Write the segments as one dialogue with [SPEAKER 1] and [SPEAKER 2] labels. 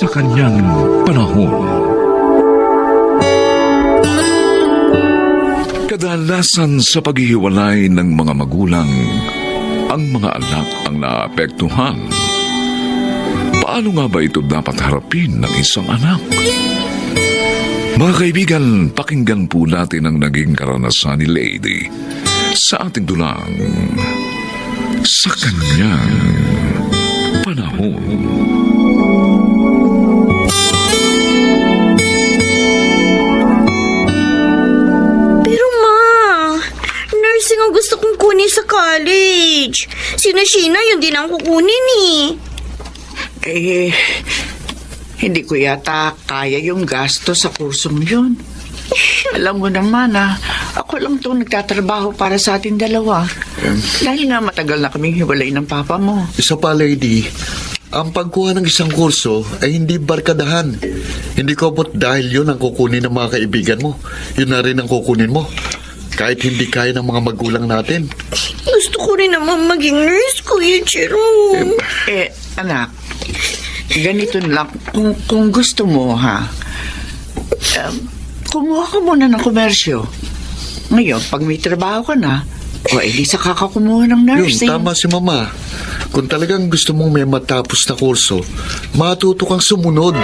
[SPEAKER 1] kanya-kanyang panahon. Kadalasan sa paghihiwalay ng mga magulang, ang mga anak ang naapektuhan. Paano nga ba ito dapat harapin ng isang anak? Mga kaibigan, pakinggan po natin ang naging karanasan ni Lady sa ating dulang sa kanyang panahon.
[SPEAKER 2] Pero ma, nursing ang gusto kong kunin sa college. Sina Sheena, yun din ang kukunin
[SPEAKER 3] Hindi ko yata kaya yung gasto sa kursong yun. Alam mo naman ako lang itong nagtatrabaho para sa ating dalawa. Dahil nga matagal na kaming hiwalay ng papa mo.
[SPEAKER 4] Isa pa, Lady, ang pagkuha ng isang kurso ay hindi barkadahan. Hindi ko abot dahil yun ang kukunin ng mga kaibigan mo. Yun na rin ang kukunin mo. Kahit hindi kaya ng mga magulang natin.
[SPEAKER 2] Gusto ko rin naman maging nurse, Kuya Jerome.
[SPEAKER 3] Anak, ganito lang. Kung gusto mo, kumuha ka muna ng komersyo. Ngayon, pag may trabaho ka na, di saka ka kumuha ng nursing.
[SPEAKER 4] Yun, tama si Mama. Kung talagang gusto mong may matapos na kurso, matuto kang sumunod.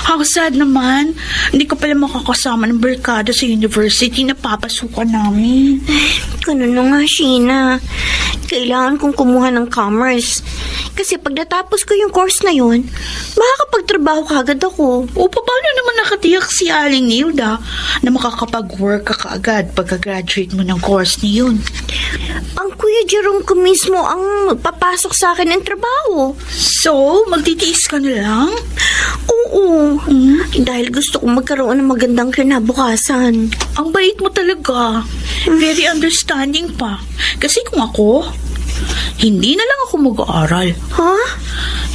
[SPEAKER 5] How sad naman. Hindi ko pala makakasama ng barkada sa university na papasukan namin.
[SPEAKER 2] Ganun na nga, Sheena. Kailangan kong kumuha ng commerce. Kasi pag natapos ko yung course na yun, makakapagtrabaho kagad ako.
[SPEAKER 5] O paano naman nakatiyak si Aling Nilda na makakapag-work ka kaagad pagka-graduate mo ng course na yun?
[SPEAKER 2] Ang Kuya Jerome ko mismo ang magpapasok sa akin ng trabaho.
[SPEAKER 5] So, magtitiis ka na lang?
[SPEAKER 2] Oo. Dahil gusto kong magkaroon ng magandang kinabukasan.
[SPEAKER 5] Ang bait mo talaga. Very understanding pa. Kasi kung ako, hindi na lang ako mag-aaral.
[SPEAKER 2] Ha?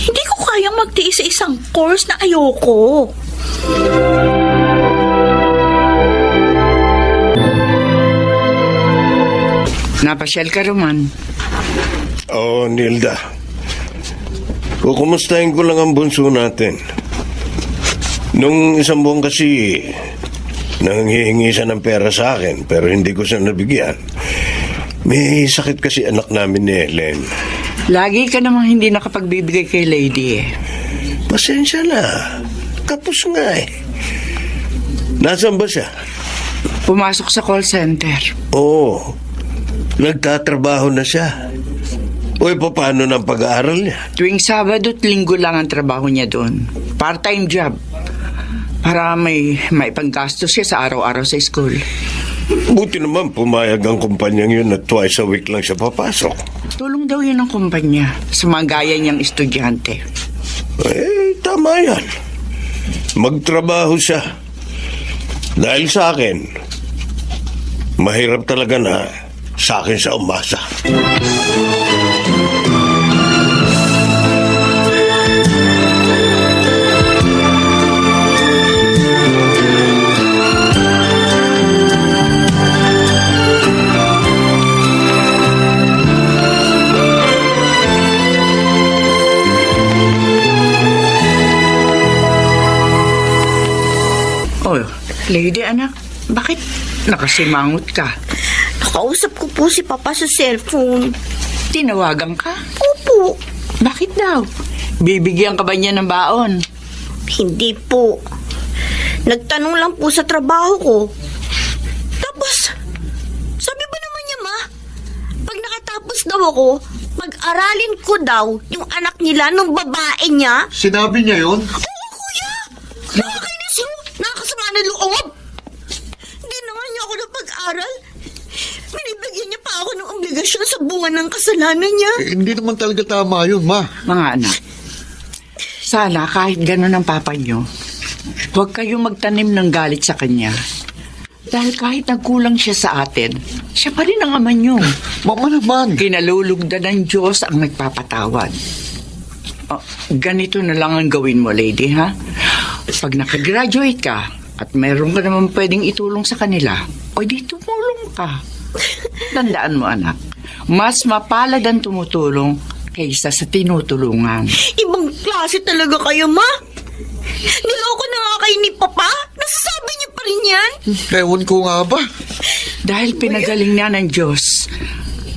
[SPEAKER 5] Hindi ko kayang magtiis sa isang course na ayoko.
[SPEAKER 3] Napasyal ka, Roman.
[SPEAKER 6] Oo, Nilda. Kukumustahin ko lang ang bunso natin. Nung isang buwan kasi, nanghihingi siya ng pera sa akin, pero hindi ko siya nabigyan. May sakit kasi anak namin ni Helen.
[SPEAKER 3] Lagi ka namang hindi nakapagbibigay kay Lady
[SPEAKER 6] Pasensya na. Kapos nga Nasaan ba siya?
[SPEAKER 3] Pumasok sa call center.
[SPEAKER 6] Oo. Nagtatrabaho na siya. Uy, paano ng pag-aaral niya?
[SPEAKER 3] Tuwing Sabado at Linggo lang ang trabaho niya doon. Part-time job. Para may panggasto siya sa araw-araw sa school.
[SPEAKER 6] Buti naman pumayag ang kumpanyang yun na twice a week lang siya papasok.
[SPEAKER 3] Tulong daw yun ng kumpanya sa mga gaya niyang estudyante.
[SPEAKER 6] Tama yan. Magtrabaho siya. Dahil sa akin, mahirap talaga na sa akin siya umasa.
[SPEAKER 3] Lady, anak, bakit nakasimangot ka?
[SPEAKER 2] Nakausap ko po si Papa sa cellphone.
[SPEAKER 3] Tinawagan ka?
[SPEAKER 2] Opo.
[SPEAKER 3] Bakit daw? Bibigyan ka ba niya ng baon?
[SPEAKER 2] Hindi po. Nagtanong lang po sa trabaho ko. Tapos, sabi ba naman niya, Ma? Pag nakatapos daw ako, pag-aralin ko daw yung anak nila nung babae niya.
[SPEAKER 4] Sinabi niya yun?
[SPEAKER 2] Oo, Kuya! Nakakainis yun! Nakakasama ng loob! Hindi na nga niya ako napag-aral. Binibigyan niya pa ako ng obligasyon sa bunga ng kasalanan niya.
[SPEAKER 4] Hindi naman talaga tama yun, Ma.
[SPEAKER 3] Mga anak, sana kahit gano'n ang papa niyo, huwag kayong magtanim ng galit sa kanya. Dahil kahit nagkulang siya sa atin, siya pa rin ang ama niyo.
[SPEAKER 4] Mama naman.
[SPEAKER 3] Kinalulugdan ng Diyos ang nagpapatawad. Oh, ganito na lang ang gawin mo, lady, ha? Pag nakagraduate ka at meron ka naman pwedeng itulong sa kanila, o di tumulong ka. Tandaan mo, anak, mas mapalad ang tumutulong kaysa sa tinutulungan.
[SPEAKER 2] Ibang klase talaga kayo, ma. Niloko na nga kayo ni Papa. Nasasabi niyo pa rin yan?
[SPEAKER 4] Ewan ko nga ba?
[SPEAKER 3] Dahil pinagaling na ng Diyos,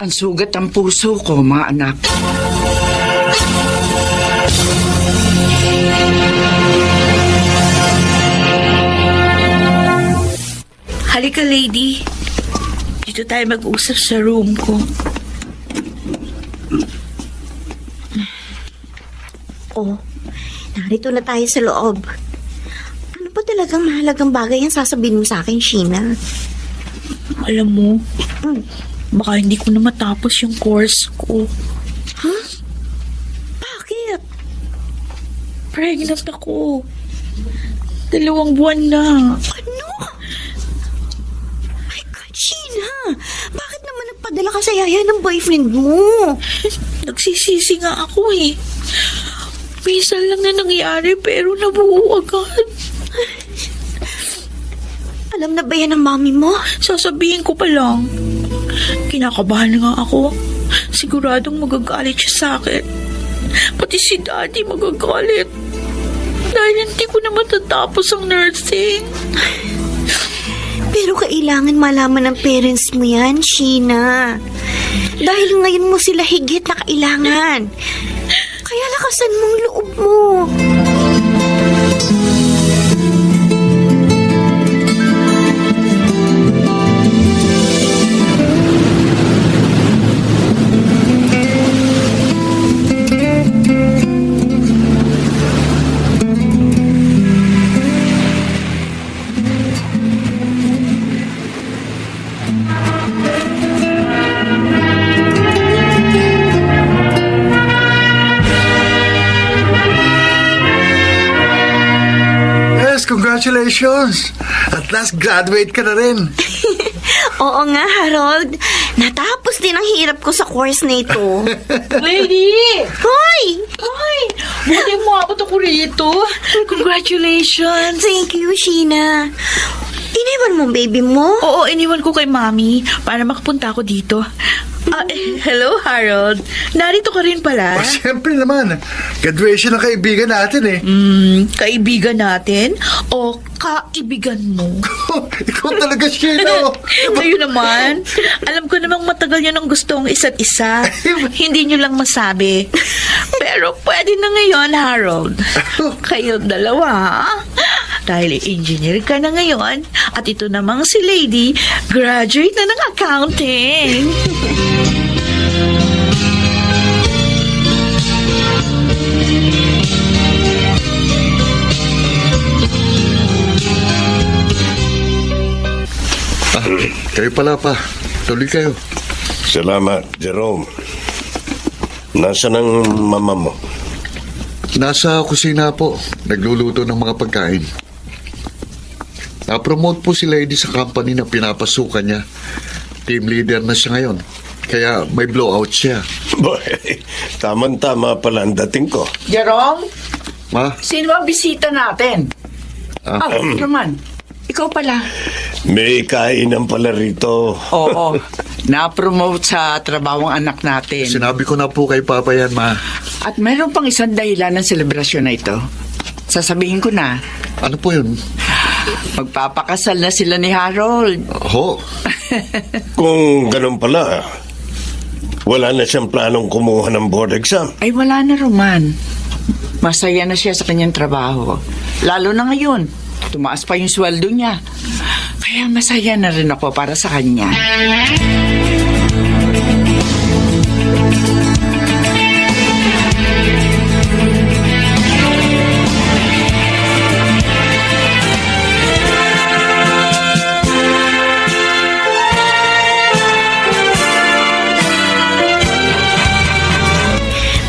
[SPEAKER 3] ang sugat ang puso ko, mga anak.
[SPEAKER 5] Halika, lady. Dito tayo mag-usap sa room ko.
[SPEAKER 2] Oh, narito na tayo sa loob. Ano ba talagang mahalagang bagay ang sasabihin mo sa akin, Sheena?
[SPEAKER 5] Alam mo, baka hindi ko na matapos yung course ko.
[SPEAKER 2] Bakit?
[SPEAKER 5] Pregnant ako. 2 buwan na.
[SPEAKER 2] Ano? My God, Sheena! Bakit naman nagpadala ka sa yaya ng boyfriend mo?
[SPEAKER 5] Nagsisisi nga ako eh. Minsan lang na nangyari pero nabuo agad.
[SPEAKER 2] Alam na ba yan ng mami mo?
[SPEAKER 5] Sasabihin ko pa lang. Kinakabahan nga ako. Siguradong magagalit siya sa akin. Pati si Daddy magagalit. Dahil hindi ko na matatapos ang nursing.
[SPEAKER 2] Pero kailangan malaman ng parents mo yan, Sheena. Dahil ngayon mo sila higit na kailangan. Kaya lakasan mong loob mo.
[SPEAKER 4] Yes, congratulations! At last, graduate ka na rin.
[SPEAKER 2] Oo nga, Harold. Natapos din ang hirap ko sa course na ito.
[SPEAKER 5] Lady!
[SPEAKER 2] Hoy!
[SPEAKER 5] Ay! Buti mo abot ako rito. Congratulations!
[SPEAKER 2] Thank you, Sheena. Iniwan mo ang baby mo?
[SPEAKER 5] Oo, iniwan ko kay Mami para makapunta ako dito. Hello, Harold. Narito ka rin pala.
[SPEAKER 4] Siyempre naman. Graduation ng kaibigan natin eh.
[SPEAKER 5] Kaibigan natin o kaibigan mo?
[SPEAKER 4] Ikaw talaga, Sheena.
[SPEAKER 5] Kayo naman. Alam ko namang matagal nyo nang gusto ang isa't isa. Hindi nyo lang masabi. Pero pwede na ngayon, Harold. Kayo dalawa, ha? Dahil engineer ka na ngayon at ito namang si Lady, graduate na ng accounting.
[SPEAKER 4] Kayo pala pa. Tuloy kayo.
[SPEAKER 6] Salamat, Jerome. Nasaan ang mama mo?
[SPEAKER 4] Nasa kusina po. Nagluluto ng mga pagkain. Na-promote po si Lady sa company na pinapasukan niya. Team leader na siya ngayon. Kaya may blowout siya.
[SPEAKER 6] Boy, tama-tama pala ang dating ko.
[SPEAKER 3] Jerome,
[SPEAKER 4] Ma?
[SPEAKER 3] sino ang bisita natin? Naman. Ikaw pala.
[SPEAKER 6] May kainan pala rito.
[SPEAKER 3] Oo, na-promote sa trabaho ang anak natin.
[SPEAKER 4] Sinabi ko na po kay Papa yan, Ma.
[SPEAKER 3] At mayroon pang isang dahilan ng selebrasyon na ito. Sasabihin ko na,
[SPEAKER 4] Ano po yun?
[SPEAKER 3] magpapakasal na sila ni Harold.
[SPEAKER 4] Ho?
[SPEAKER 6] Kung ganun pala, wala na siyang planong kumuha ng board exam.
[SPEAKER 3] Ay, wala na, Roman. Masaya na siya sa kanyang trabaho. Lalo na ngayon, tumaas pa yung sweldo niya. Kaya masaya na rin ako para sa kanya.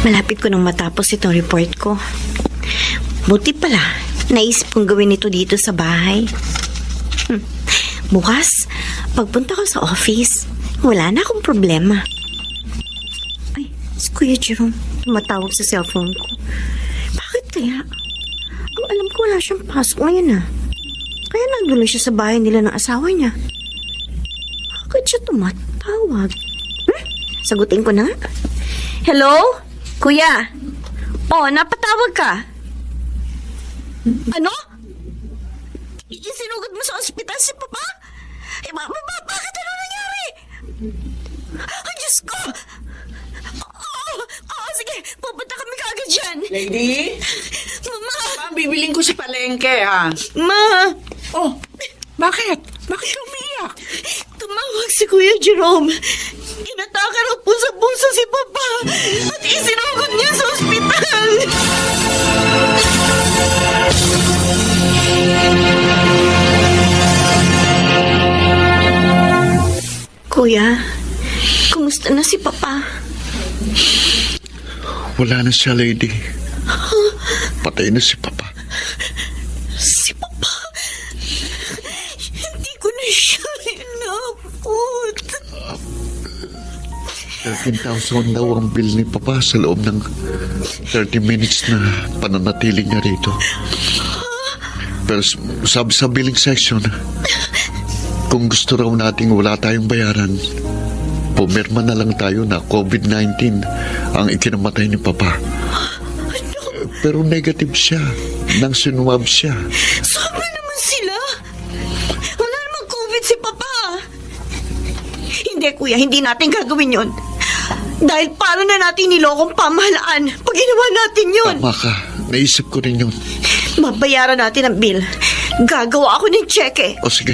[SPEAKER 2] Malapit ko nang matapos itong report ko. Buti pala, naisip kong gawin ito dito sa bahay. Bukas, pagpunta ko sa office, wala na akong problema. Ay, si Kuya Jerome. tumatawag sa cellphone ko. Bakit kaya? Ang alam ko wala siyang pasok ngayon Kaya nandun lang siya sa bahay nila ng asawa niya. Bakit siya tumatawag? Sagutin ko na nga. Hello? Kuya? Oh, napatawag ka? Ano? Isinugod mo sa ospital si Papa? Bakit ano nangyari? Ay, Diyos ko! Sige, pupunta kami kaagad dyan.
[SPEAKER 3] Lady?
[SPEAKER 2] Mama!
[SPEAKER 3] Bibiling ko sa palengke, ha?
[SPEAKER 2] Ma!
[SPEAKER 3] Oh, bakit? Bakit ka umiiyak?
[SPEAKER 2] Tumawag si Kuya Jerome. Inataka raw po sa puso si Papa at isinugod niya sa ospital. Kuya, kumusta na si Papa?
[SPEAKER 4] Wala na siya, lady. Patay na si Papa.
[SPEAKER 2] Si Papa? Hindi ko na siya inabot.
[SPEAKER 4] 13,000 daw ang bill ni Papa sa loob ng 30 minutes na pananatili niya rito. Pero sabi sa billing section, kung gusto raw nating wala tayong bayaran, pumirma na lang tayo na COVID-19 ang ikinamatay ni Papa. Pero negative siya nang sinumab siya.
[SPEAKER 2] Sabi naman sila. Wala namang COVID si Papa. Hindi, Kuya, hindi natin gagawin yon. Dahil paano na natin nilokong pamahalaan pag ginawa natin yun?
[SPEAKER 4] Tama ka. Naisip ko rin yun.
[SPEAKER 2] Mabayaran natin ang bill. Gagawa ako ng cheque.
[SPEAKER 4] O sige,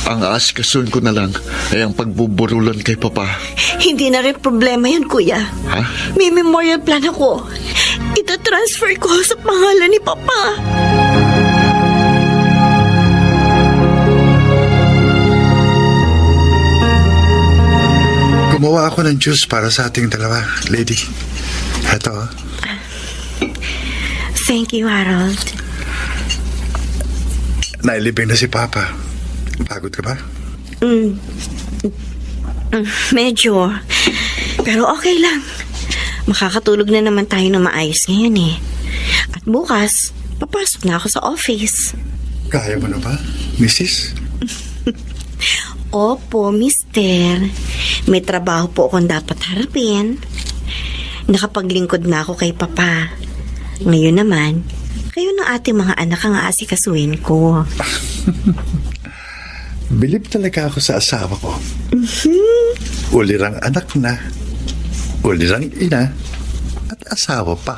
[SPEAKER 4] ang aasikasuhin ko na lang ay ang pagbuburulan kay Papa.
[SPEAKER 2] Hindi na rin problema yun, Kuya.
[SPEAKER 4] Ha?
[SPEAKER 2] May memorial plan ako. Ita-transfer ko sa pangalan ni Papa.
[SPEAKER 7] Gumawa ako ng juice para sa ating dalawa, lady. Eto.
[SPEAKER 2] Thank you, Harold.
[SPEAKER 7] Nailibing na si Papa. Pagod ka ba?
[SPEAKER 2] Medyo. Pero okay lang. Makakatulog na naman tayo na maayos ngayon At bukas, papasok na ako sa office.
[SPEAKER 7] Kaya mo na ba, Mrs.?
[SPEAKER 2] Opo, mister. May trabaho po akong dapat harapin. Nakapaglingkod na ako kay Papa. Ngayon naman, kayo ng ating mga anak ang aasikasuhin ko.
[SPEAKER 7] Bilib talaga ako sa asawa ko. Ulirang anak na, ulirang ina, at asawa pa.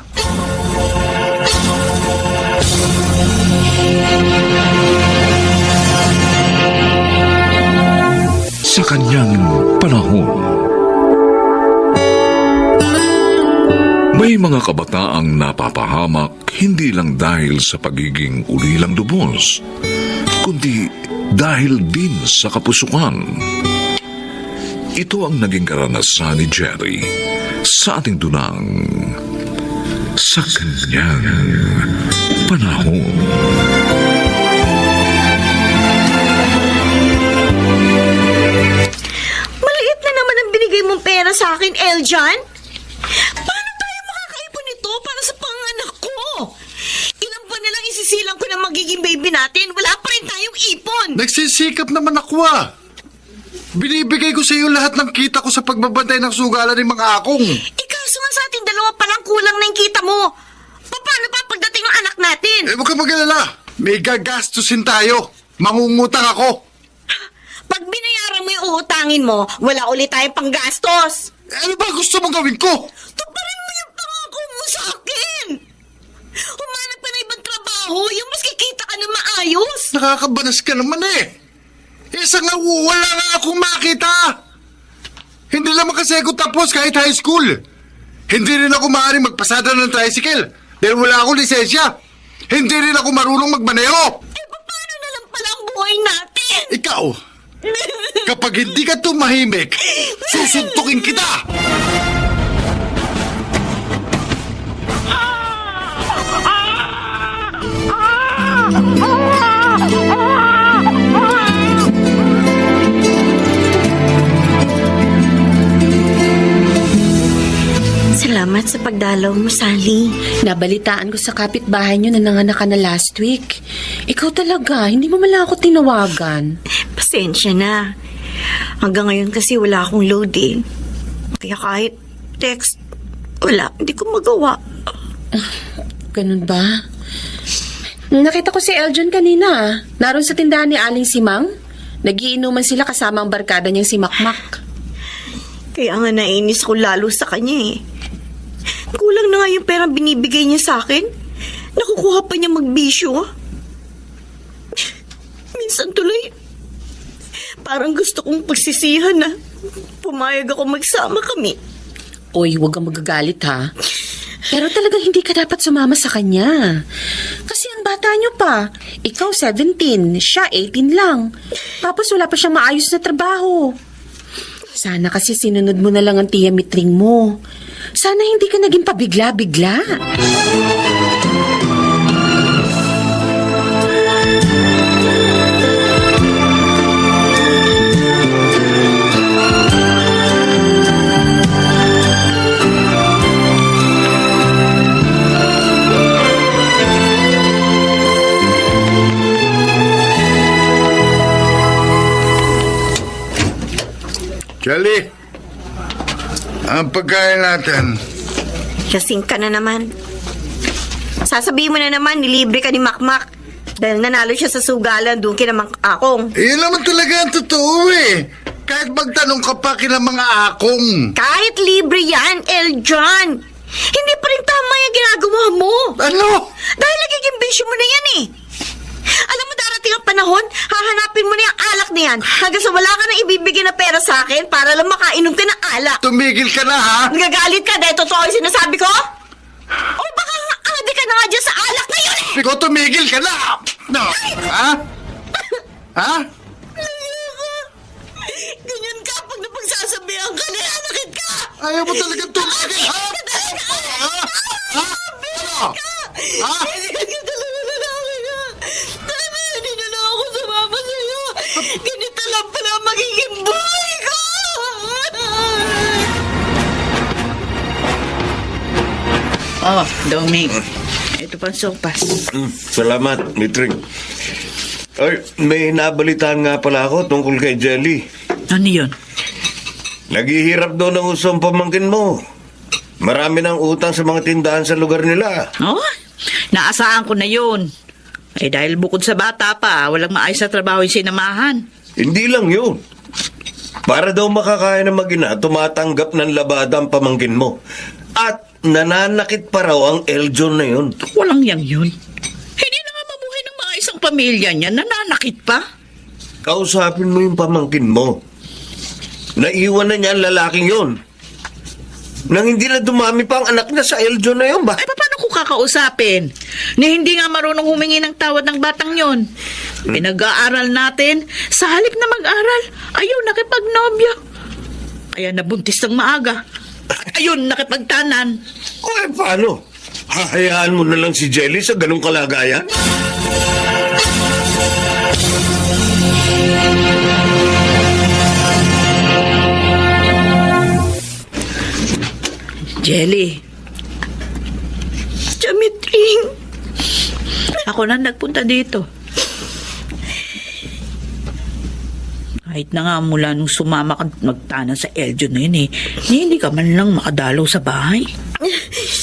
[SPEAKER 1] Sa kanyang panahon, may mga kabataang napapahamak hindi lang dahil sa pagiging ulilang lubos, kundi dahil din sa kapusukan. Ito ang naging karanasan ni Jerry sa ating dunang Sa Kanyang Panahon.
[SPEAKER 2] Maliit na naman ang binigay mong pera sa akin, Eljan. Paano tayo makakaipon nito para sa panganak ko? Ilang buwan na lang isisilang ko na magiging baby natin. Wala pa rin tayong ipon.
[SPEAKER 7] Nagsisikap naman ako Binibigay ko sa iyo lahat ng kita ko sa pagbabantay ng sugalan ng mga akong.
[SPEAKER 2] Ikaso nga sa ating dalawa palang kulang na yung kita mo. Paano pa pagdating ng anak natin?
[SPEAKER 7] Huwag ka mag-alala. May gagastusin tayo. Mangungutang ako.
[SPEAKER 2] Pag binayaran mo yung uutangin mo, wala ulit tayong panggastos.
[SPEAKER 7] Ano ba gusto mong gawin ko?
[SPEAKER 2] Tuparin mo yung pangako mo sa akin. Humanap ka na ibang trabaho, yung mas kikita ka na maayos.
[SPEAKER 7] Nakakabanas ka naman Isa nga wala nga akong makita. Hindi naman kasi ako tapos kahit high school. Hindi rin ako maaaring magpasada ng tricycle dahil wala akong lisensya. Hindi rin ako marunong magmaneho.
[SPEAKER 2] Paano na lang pala ang buhay natin?
[SPEAKER 7] Ikaw, kapag hindi ka tumahimik, susuntukin kita!
[SPEAKER 2] Salamat, salamat sa pagdalaw mo, Sally.
[SPEAKER 8] Nabalitaan ko sa kapitbahay niyo na nanganak ka na last week. Ikaw talaga, hindi mo mala ako tinawagan.
[SPEAKER 2] Pasensya na. Hanggang ngayon kasi wala akong load eh. Kaya kahit text, wala, hindi ko magawa.
[SPEAKER 8] Ganun ba? Nakita ko si Eljon kanina. Naroon sa tindahan ni Aling Simang. Nagiinuman sila kasama ang barkada niyang si Makmak.
[SPEAKER 2] Kaya nga nainis ko lalo sa kanya eh. Kulang na nga yung perang binibigay niya sa akin. Nakukuha pa niya magbisyo. Minsan tuloy, parang gusto kong pagsisihan na pumayag ako magsama kami.
[SPEAKER 8] Oy, huwag kang magagalit ha. Pero talagang hindi ka dapat sumama sa kanya. Kasi ang bata niyo pa. Ikaw 17, siya 18 lang. Tapos wala pa siyang maayos na trabaho. Sana kasi sinunod mo na lang ang tiyamitring mo. Sana hindi ka naging pabigla-bigla.
[SPEAKER 7] Jelly, ang pagkain natin.
[SPEAKER 2] Kasing ka na naman. Sasabihin mo na naman, nilibre ka ni Makmak. Dahil nanalo siya sa sugalan, doon kina Mang Akong.
[SPEAKER 7] Iyon naman talaga ang totoo eh. Kahit magtanong ka pa kina mga akong.
[SPEAKER 2] Kahit libre yan, Eljon. Hindi pa rin tama yung ginagawa mo.
[SPEAKER 7] Ano?
[SPEAKER 2] Dahil nagiging bisyo mo na yan eh. Alam mo, darating ang panahon, hahanapin mo na yung alak na yan hanggang sa wala ka na ibibigay na pera sa akin para lang makainom ka ng alak.
[SPEAKER 7] Tumigil ka na ha?
[SPEAKER 2] Nagagalit ka dahil totoo yung sinasabi ko? O baka nga adi ka na nga dyan sa alak na yun eh!
[SPEAKER 7] Ikaw tumigil ka na! No. Ha? Ha?
[SPEAKER 2] Ganyan ka pag napagsasabihan ka na nanakit ka!
[SPEAKER 7] Ayaw mo talaga tumigil ha? Ha? Ha? Ano? Ha?
[SPEAKER 2] Hindi ka talaga nanakit ka! Sana hindi na lang ako sumama sa'yo! Ganito lang pala ang magiging buhay ko!
[SPEAKER 3] Oh, Doming. Ito pang sopas.
[SPEAKER 6] Salamat, Mitring. Ay, may nabalitaan nga pala ako tungkol kay Jelly.
[SPEAKER 3] Ano yun?
[SPEAKER 6] Naghihirap daw ng usong pamangkin mo. Marami ng utang sa mga tindahan sa lugar nila.
[SPEAKER 5] Oh, naasahan ko na yun. Eh dahil bukod sa bata pa, walang maayos na trabaho yung sinamahan.
[SPEAKER 6] Hindi lang yun. Para daw makakaya ng mag-ina, tumatanggap ng labada ang pamangkin mo. At nananakit pa raw ang Eljon na yun.
[SPEAKER 5] Walang yang yun. Hindi na nga mabuhay ng mga isang pamilya niya, nananakit pa.
[SPEAKER 6] Kausapin mo yung pamangkin mo. Naiwan na niya ang lalaking yun. Nang hindi na dumami pa ang anak niya sa Eljon na yun ba?
[SPEAKER 5] Ay, paano ko kakausapin? Na hindi nga marunong humingi ng tawad ng batang yon. Pinag-aaral natin, sa halip na mag-aral, ayaw nakipagnobya. Kaya nabuntis ng maaga. At ayun, nakipagtanan.
[SPEAKER 6] O paano? Hahayaan mo na lang si Jelly sa ganong kalagayan?
[SPEAKER 5] Jelly,
[SPEAKER 2] Jamitring,
[SPEAKER 5] ako na nagpunta dito. Kahit na nga mula nung sumama ka magtanan sa Eljon na yun eh, hindi ka man lang makadalaw sa bahay.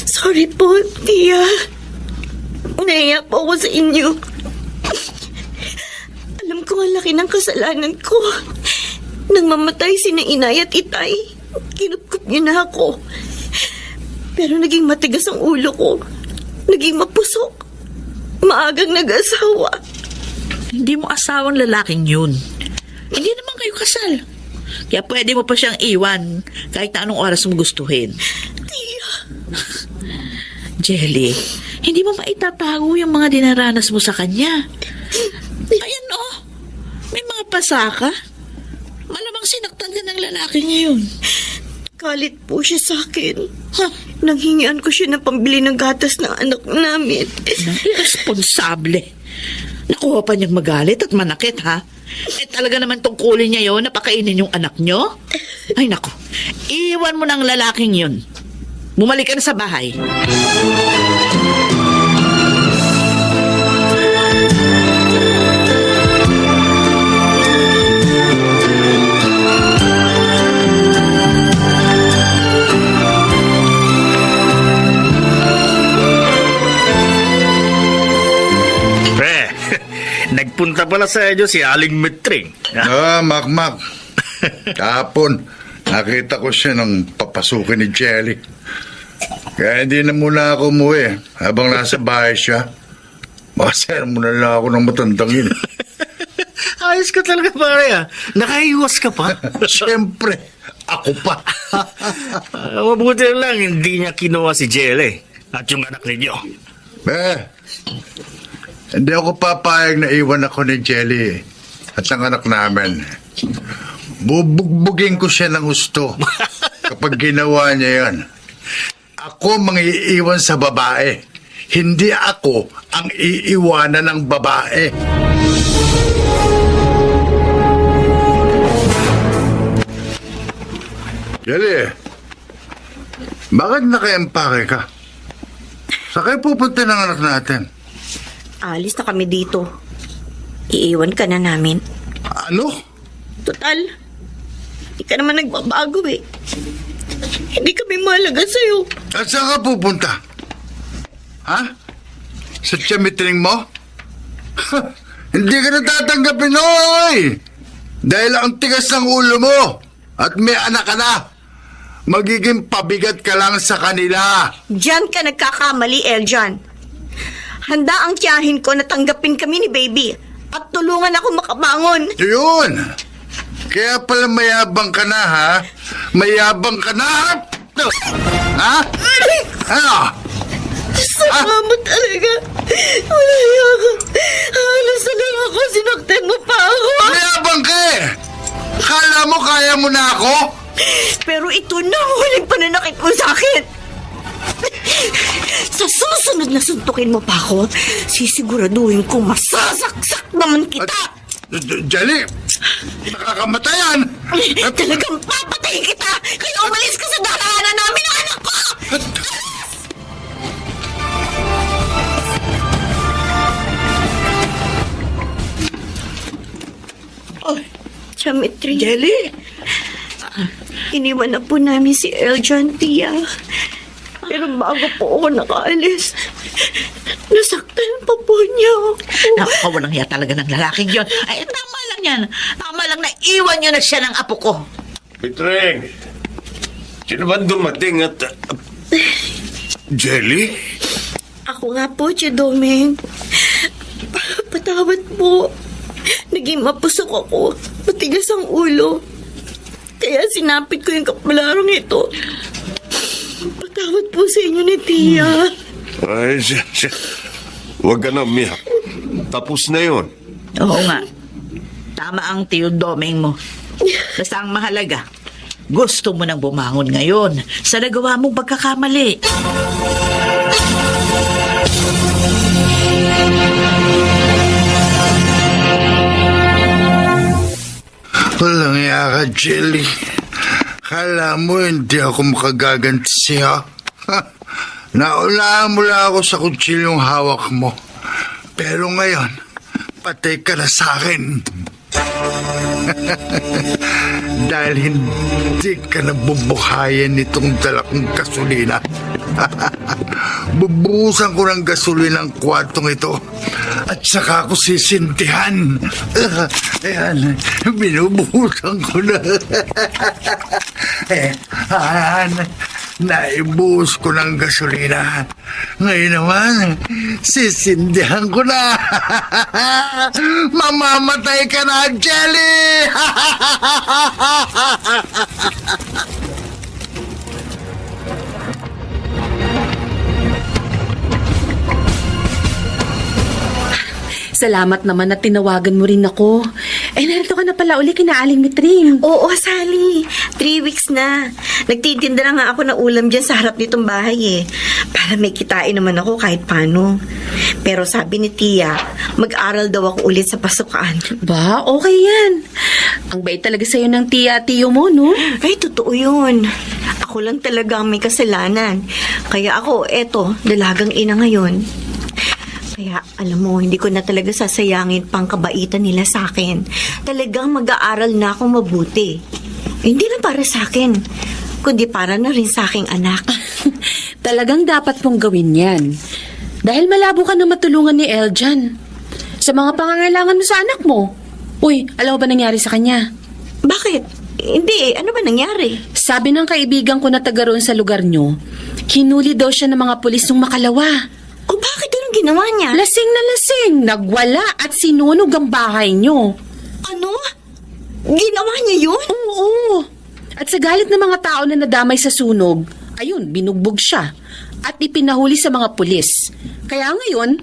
[SPEAKER 2] sorry po, Tia. Nahiya po ako sa inyo. Alam ko ang laki ng kasalanan ko. Nang mamatay sina Inay at Itay, kinupkup niyo na ako. Pero naging matigas ang ulo ko. Naging mapusok. Maagang nag-asawa.
[SPEAKER 5] Hindi mo asawang lalaking yun. Hindi naman kayo kasal. Kaya pwede mo pa siyang iwan kahit na anong oras mo gustuhin.
[SPEAKER 2] Tia.
[SPEAKER 5] Jelly, hindi mo maitatago yung mga dinaranas mo sa kanya. Ayan oh, may mga pasaka. Malamang sinaktan ka ng lalaki ngayon.
[SPEAKER 2] Galit po siya sa akin. Nanghingian ko siya ng pambili ng gatas ng anak namin.
[SPEAKER 5] Nang irresponsable. Nakuha pa niyang magalit at manakit, ha? Eh talaga naman tungkulin niya yon na pakainin yung anak niyo? Ay nako, iwan mo ng lalaking yun. Bumalik ka na sa bahay.
[SPEAKER 9] Pre, nagpunta pala sa inyo si Aling Mitring.
[SPEAKER 7] Makmak. Kapon, nakita ko siya nang papasukin ni Jelly. Kaya hindi na muna ako umuwi habang nasa bahay siya. Makasaya muna lang ako ng matandang yun.
[SPEAKER 9] Ayos ka talaga, pare, ah. Nakaiwas ka pa.
[SPEAKER 7] Siyempre, ako pa.
[SPEAKER 9] Mabuti lang, hindi niya kinuha si Jelly at yung anak ninyo.
[SPEAKER 7] Hindi ako papayag na iwan ako ni Jelly at ang anak namin. Bubugbugin ko siya ng gusto kapag ginawa niya yan. Ako mangiiwan sa babae. Hindi ako ang iiwanan ng babae. Jelly, bakit naka-empake ka? Saan kayo pupunta ng anak natin?
[SPEAKER 2] Alis na kami dito. Iiwan ka na namin.
[SPEAKER 7] Ano?
[SPEAKER 2] Total, hindi ka naman nagbabago eh. Hindi kami mahalaga sa'yo.
[SPEAKER 7] At saan ka pupunta? Ha? Sa tiyamitring mo? Hindi ka natatanggapin, oy! Dahil ang tigas ng ulo mo at may anak ka na. Magiging pabigat ka lang sa kanila.
[SPEAKER 2] Diyan ka nagkakamali, Eljan. Handa ang tiyahin ko na tanggapin kami ni Baby at tulungan ako makabangon.
[SPEAKER 7] Yun! Kaya pala mayabang ka na, ha? Mayabang ka na! Ha? Ano?
[SPEAKER 2] Sama mo talaga. Wala ako. Halos na lang ako. Sinaktan mo pa ako.
[SPEAKER 7] Mayabang ka eh! Kala mo kaya mo na ako?
[SPEAKER 2] Pero ito na ang huling pananakit mo sa akin. Sa susunod na suntukin mo pa ako, sisiguraduhin ko masasaksak naman kita.
[SPEAKER 7] Jelly! Nakakamatay yan!
[SPEAKER 2] Talagang papatayin kita! Kaya umalis ka sa dalahanan namin ng anak ko! Oh, Chamitri.
[SPEAKER 5] Jelly?
[SPEAKER 2] Iniwan na po namin si Eljan, Tia. Pero bago po ako nakaalis, nasaktan pa po niya ako.
[SPEAKER 5] Napakawalang hiya talaga ng lalaking yon. Ay, tama lang yan. Tama lang na iwan nyo na siya ng apo ko.
[SPEAKER 6] Mitring, sino ba dumating at...
[SPEAKER 7] Jelly?
[SPEAKER 2] Ako nga po, Chidomeng. Patawad po. Naging mapusok ako. Matigas ang ulo. Kaya sinapit ko yung kapalarong ito. Patawad po sa inyo ni Tia.
[SPEAKER 6] Ay, huwag ka na umiyak. Tapos na yun.
[SPEAKER 5] Oo nga. Tama ang Teodomeng mo. Basta ang mahalaga, gusto mo nang bumangon ngayon sa nagawa mong pagkakamali.
[SPEAKER 7] Walang iya ka, Jelly. Kala mo hindi ako makagaganti siya. Naunahan mo lang ako sa kutsilyong hawak mo. Pero ngayon, patay ka na sa akin. Dahil hindi ka na bubuhayin nitong dala kong gasolina. Bubuhusan ko ng gasolina ang kwartong ito at saka ako sisintihan. Ayan, binubuhusan ko na. Naibuhos ko ng gasolina. Ngayon naman, sisindihan ko na. Mamamatay ka na, Jelly!
[SPEAKER 8] Salamat naman na tinawagan mo rin ako. Eh, narito ka na pala uli kina Aling Mitring.
[SPEAKER 2] Oo, Sally. 3 weeks na. Nagtitinda na nga ako ng ulam dyan sa harap nitong bahay eh. Para may kitain naman ako kahit paano. Pero sabi ni Tia, mag-aral daw ako ulit sa pasukan.
[SPEAKER 8] Ba, okay yan. Ang bait talaga sa'yo ng tiyo mo, no?
[SPEAKER 2] Ay, totoo yun. Ako Ako lang talaga ang may kasalanan. Kaya ako, eto, dalagang ina ngayon. Kaya, alam mo, hindi ko na talaga sasayangin pang kabaitan nila sa akin. Talagang mag-aaral na ako mabuti. Hindi lang para sa akin, kundi para na rin sa aking anak.
[SPEAKER 8] Talagang dapat mong gawin yan. Dahil malabo ka na matulungan ni Eljan sa mga pangangailangan mo sa anak mo. Uy, alam mo ba nangyari sa kanya?
[SPEAKER 2] Bakit? Hindi, ano ba nangyari?
[SPEAKER 8] Sabi ng kaibigan ko na taga roon sa lugar nyo, hinuli daw siya ng mga pulis nung Makalawa.
[SPEAKER 2] O bakit anong ginawa niya?
[SPEAKER 8] Lasing na lasing, nagwala at sinunog ang bahay nyo.
[SPEAKER 2] Ano? Ginawa niya yun?
[SPEAKER 8] Oo. At sa galit ng mga tao na nadamay sa sunog, ayun, binugbog siya at ipinahuli sa mga pulis. Kaya ngayon,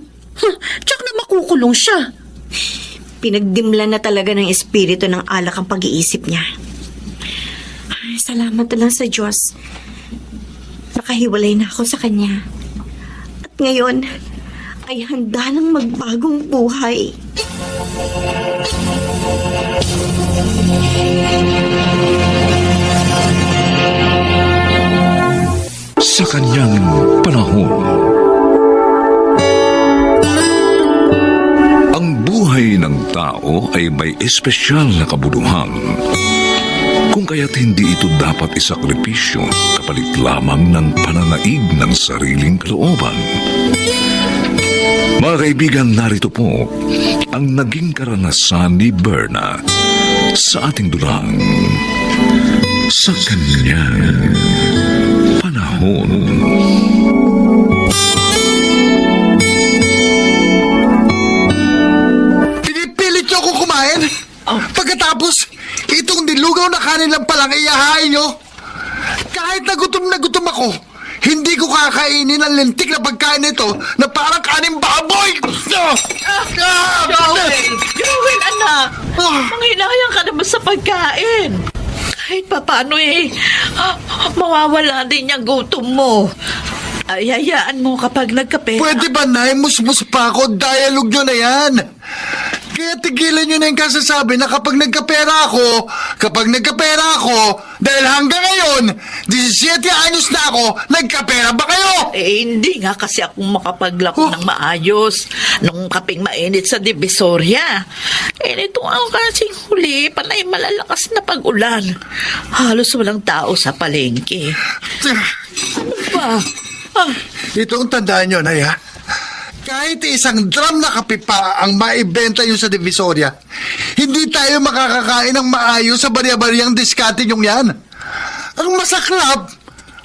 [SPEAKER 8] tsak na makukulong siya.
[SPEAKER 2] Pinagdimla na talaga ng espiritu ng alak ang pag-iisip niya. Ay, salamat na lang sa Diyos. Nakahiwalay na ako sa kanya. At ngayon, ay handa ng magbagong buhay.
[SPEAKER 1] Sa kanyang panahon, ang buhay ng tao ay may espesyal na kabuluhan. Kung kaya't hindi ito dapat isakripisyo kapalit lamang ng pananaig ng sariling kalooban. Mga kaibigan, narito po ang naging karanasan ni Berna sa ating dulang sa kanyang panahon.
[SPEAKER 7] Pinipilit niyo ako kumain? Pagkatapos, itong nilugaw na kanin lang palang iyahain niyo? Kahit na gutom ako, hindi ko kakainin ang lintik na pagkain nito na parang kaning baboy!
[SPEAKER 5] Joel, anak! Manghilayan ka naman sa pagkain. Kahit paano mawawala din yung gutom mo. Ay, hayaan mo kapag nagkape.
[SPEAKER 7] Pwede ba, Nay? Musmus pa ako. Dialogue nyo na yan. Kaya tigilan nyo na yung kasasabi na kapag nagkapera ako, dahil hanggang ngayon, 17 anyos na ako, nagkapera ba kayo?
[SPEAKER 5] Hindi nga kasi akong makapaglako ng maayos nung kaping mainit sa Divisoria. Nito ang kasing huli, panay malalakas na pag-ulan. Halos walang tao sa palengke. Ano ba?
[SPEAKER 7] Ito ang tandaan nyo, Nay, ha? Kahit isang drum na kape pa ang maibenta nyo sa Divisoria, hindi tayo makakakain ng maayos sa barya-baryang diskarte nyong yan. Ang masaklap,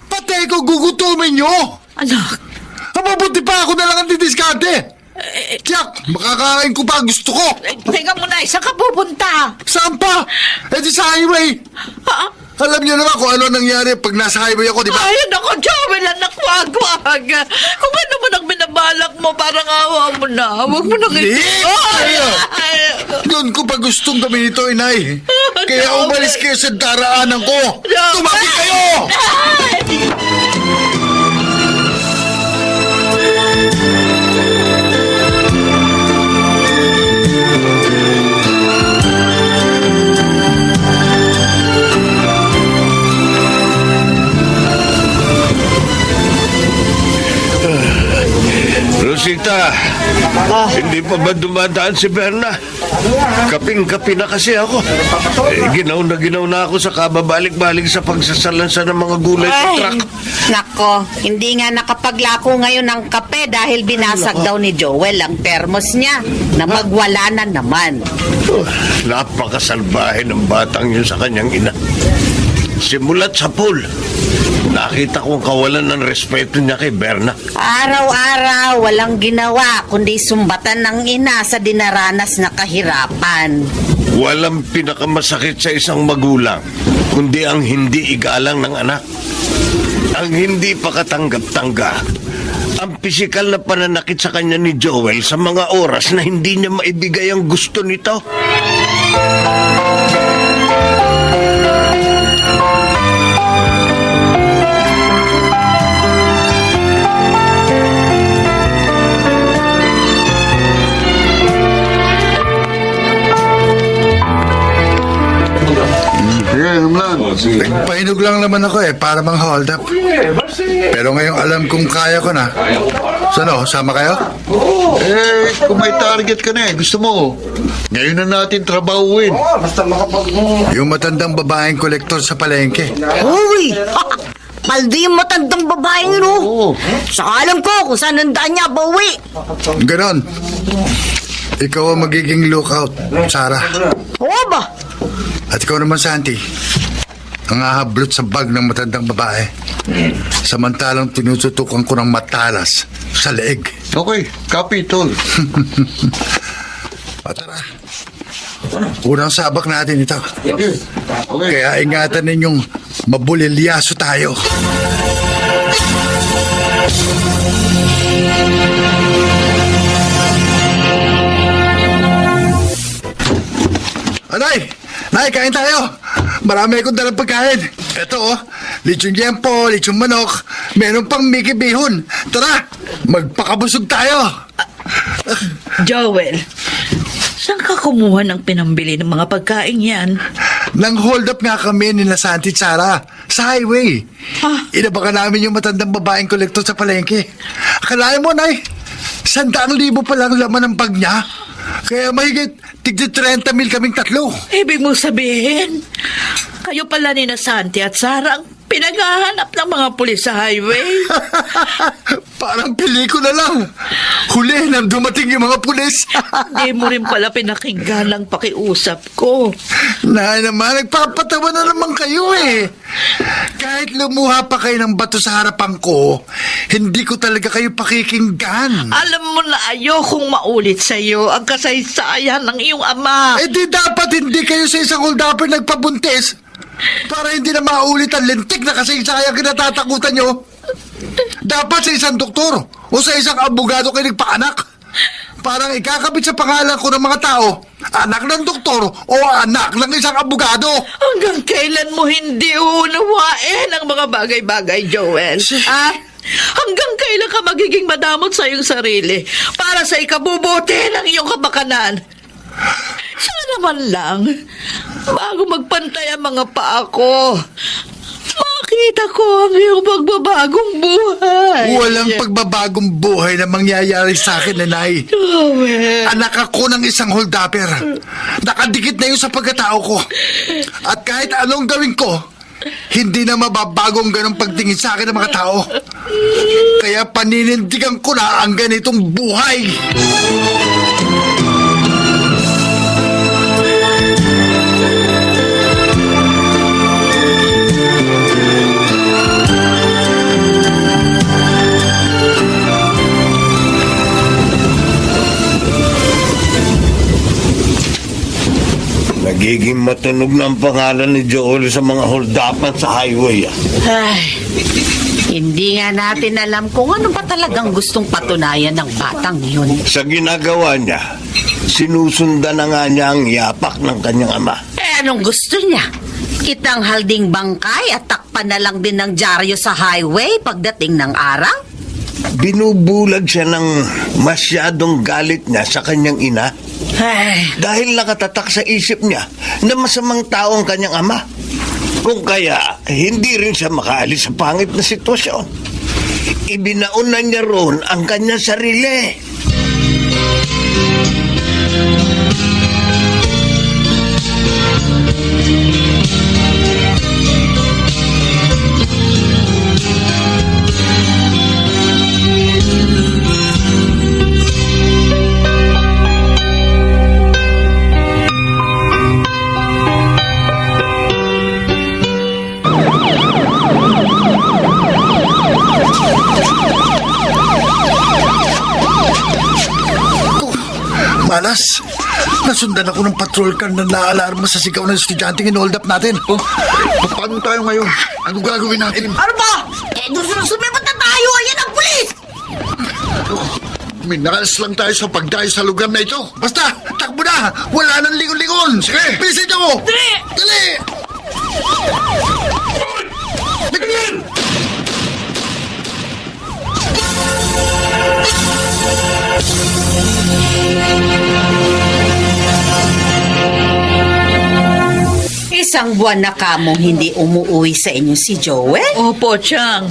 [SPEAKER 7] patay ko gugutumin nyo.
[SPEAKER 5] Anak,
[SPEAKER 7] Mabuti pa ako na lang ang didiskarte. Tiyak, makakain ko pa gusto ko.
[SPEAKER 5] teka muna, saan ka pupunta?
[SPEAKER 7] Saan pa? Di sa highway. Alam niyo naman kung ano nangyari pag nasa highway ako, di ba?
[SPEAKER 5] Ay, nako, Joel, anak, wag. Kung ano man ang binabalak mo, parang awa mo na. Huwag mo na
[SPEAKER 7] Doon ko pa gustong gawin ito, inay. Kaya umalis kayo sa daraanan ko. Tumabi kayo!
[SPEAKER 6] Rosita, hindi pa ba dumadaan si Berna? Kaping-kapi na kasi ako. Ginaw na ako sa kababalik-balik sa pagsasalansa ng mga gulay sa truck.
[SPEAKER 10] Nako, hindi nga nakapaglako ngayon ng kape dahil binasag daw ni Joel ang termos niya na magwala na naman.
[SPEAKER 6] Napakasalbahe ng batang yun sa kanyang ina. Simulat sa pool, nakita kong kawalan ng respeto niya kay Berna.
[SPEAKER 10] Araw-araw, walang ginawa kundi sumbatan ng ina sa dinaranas na kahirapan.
[SPEAKER 6] Walang pinakamasakit sa isang magulang, kundi ang hindi igalang ng anak. Ang hindi pa katanggap-tangga. Ang pisikal na pananakit sa kanya ni Joel sa mga oras na hindi niya maibigay ang gusto nito.
[SPEAKER 4] Sige, Hamlan.
[SPEAKER 7] Nagpahinog lang naman ako para mang hold up. Pero ngayong alam kong kaya ko na. Sano, sama kayo?
[SPEAKER 4] Kung may target ka na gusto mo. Ngayon na natin trabahuin.
[SPEAKER 7] Yung matandang babaeng kolektor sa palengke.
[SPEAKER 2] Uy! Maldi yung matandang babaeng yun, oh. Saka alam ko kung saan ang daan niya bawi.
[SPEAKER 7] Ganon. Ikaw ang magiging lookout, Sarah.
[SPEAKER 2] Oo ba?
[SPEAKER 7] At ikaw naman, Santi, ang hahablot sa bag ng matandang babae. Samantalang tinututukan ko ng matalas sa leeg.
[SPEAKER 4] Okay, Kapitol.
[SPEAKER 7] Tara. Unang sabak natin ito.
[SPEAKER 4] Okay.
[SPEAKER 7] Kaya ingatan ninyong mabulilyaso tayo. Anay! Nay, kain tayo! Marami akong dalang pagkain. Ito, lechon yempo, lechon manok, meron pang Mickey Bihon. Tara, magpakabusog tayo!
[SPEAKER 5] Joel, saan ka kumuha ng pinambili ng mga pagkain yan?
[SPEAKER 7] Nang hold up nga kami ni Santi at Sara sa highway. Inabakan namin yung matandang babaeng kolektor sa palengke. Akalain mo, Nay, 100,000 pa lang laman ng bag niya. Kaya mahigit tigdi 30 mil kaming tatlo.
[SPEAKER 5] Ibig mo sabihin, kayo pala ni na Santi at Sara ang pinaghahanap ng mga pulis sa highway?
[SPEAKER 7] Parang pelikula lang. Huli nang dumating yung mga pulis.
[SPEAKER 5] Hindi mo rin pala pinakinggan ang pakiusap ko.
[SPEAKER 7] Na naman, nagpapatawa na naman kayo Kahit lumuha pa kayo ng bato sa harapan ko, hindi ko talaga kayo pakikinggan.
[SPEAKER 5] Alam mo na ayokong maulit sa iyo ang kasaysayan ng iyong ama.
[SPEAKER 7] Di dapat hindi kayo sa isang holdupper nagpabuntis para hindi na maulit ang lintik na kasaysayan kinatatakutan nyo. Dapat sa isang doktor o sa isang abogado kayo nagpaanak. Parang ikakabit sa pangalan ko ng mga tao, anak ng doktor o anak ng isang abogado.
[SPEAKER 5] Hanggang kailan mo hindi uunawain ang mga bagay-bagay, Joel? Hanggang kailan ka magiging madamot sa iyong sarili para sa ikabubuti ng iyong kapakanan? Sana man lang, bago magpantay ang mga paa ko, makita ko ang iyong pagbabagong buhay.
[SPEAKER 7] Walang pagbabagong buhay na mangyayari sa akin, Nanay.
[SPEAKER 5] Joel.
[SPEAKER 7] Anak ako ng isang holdupper. Nakadikit na yun sa pagkatao ko. At kahit anong gawin ko, hindi na mababagong ganong pagtingin sa akin ng mga tao. Kaya paninindigan ko na ang ganitong buhay.
[SPEAKER 6] Nagiging matunog na ang pangalan ni Joel sa mga hold-upan sa highway.
[SPEAKER 10] Ay, hindi nga natin alam kung ano ba talagang gustong patunayan ng batang yun.
[SPEAKER 6] Sa ginagawa niya, sinusundan na nga niya ang yapak ng kanyang ama.
[SPEAKER 10] Anong gusto niya? Kitang halding bangkay at takpan na lang din ng dyaryo sa highway pagdating ng araw?
[SPEAKER 6] Binubulag siya ng masyadong galit niya sa kanyang ina.
[SPEAKER 10] Ay,
[SPEAKER 6] Dahil nakatatak sa isip niya na masamang tao ang kanyang ama. Kung kaya, hindi rin siya makaalis sa pangit na sitwasyon. Ibinaon na niya roon ang kanyang sarili.
[SPEAKER 7] Malas, nasundan ako ng patrol car na naalarma sa sigaw ng estudyanteng in-hold up natin.
[SPEAKER 4] Paano tayo ngayon? Ano gagawin natin?
[SPEAKER 2] Ano ba? Sumibat na tayo! Ayan ang pulis!
[SPEAKER 4] Minalas lang tayo sa pagdayo sa lugar na ito.
[SPEAKER 7] Basta, takbo na! Wala nang lingon-lingon! Sige, bilisin niyo! Dali! Dali! Tignan!
[SPEAKER 10] Isang buwan na kamong hindi umuwi sa inyo si Joel?
[SPEAKER 5] Opo, Chang.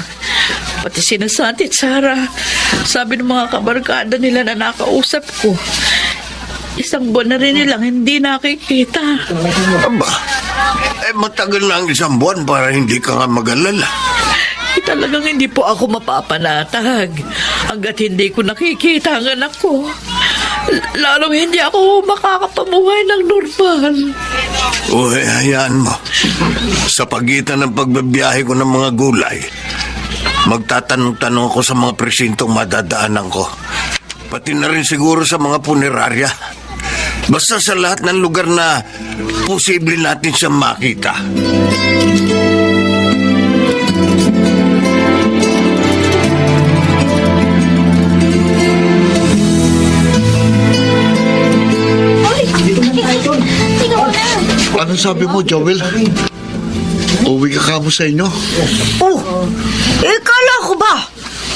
[SPEAKER 5] Pati sina Santi at Sarah. Sabi ng mga kabarkada nila na nakausap ko. Isang buwan na rin nilang hindi nakikita.
[SPEAKER 6] Aba, matagal na ang isang buwan para hindi ka nga mag-alala.
[SPEAKER 5] Talagang hindi po ako mapapanatag hanggat hindi ko nakikita ang anak ko. Lalong hindi ako makakapamuhay ng normal.
[SPEAKER 6] Uy, hayaan mo. Sa pagitan ng pagbabiyahe ko ng mga gulay, magtatanong-tanong ko sa mga presintong madadaanan ko. Pati na rin siguro sa mga punerarya. Basta sa lahat ng lugar na posible natin siyang makita.
[SPEAKER 4] Ano sabi mo, Joel? Uwi ka kamo sa inyo?
[SPEAKER 2] Oh, kala ko ba?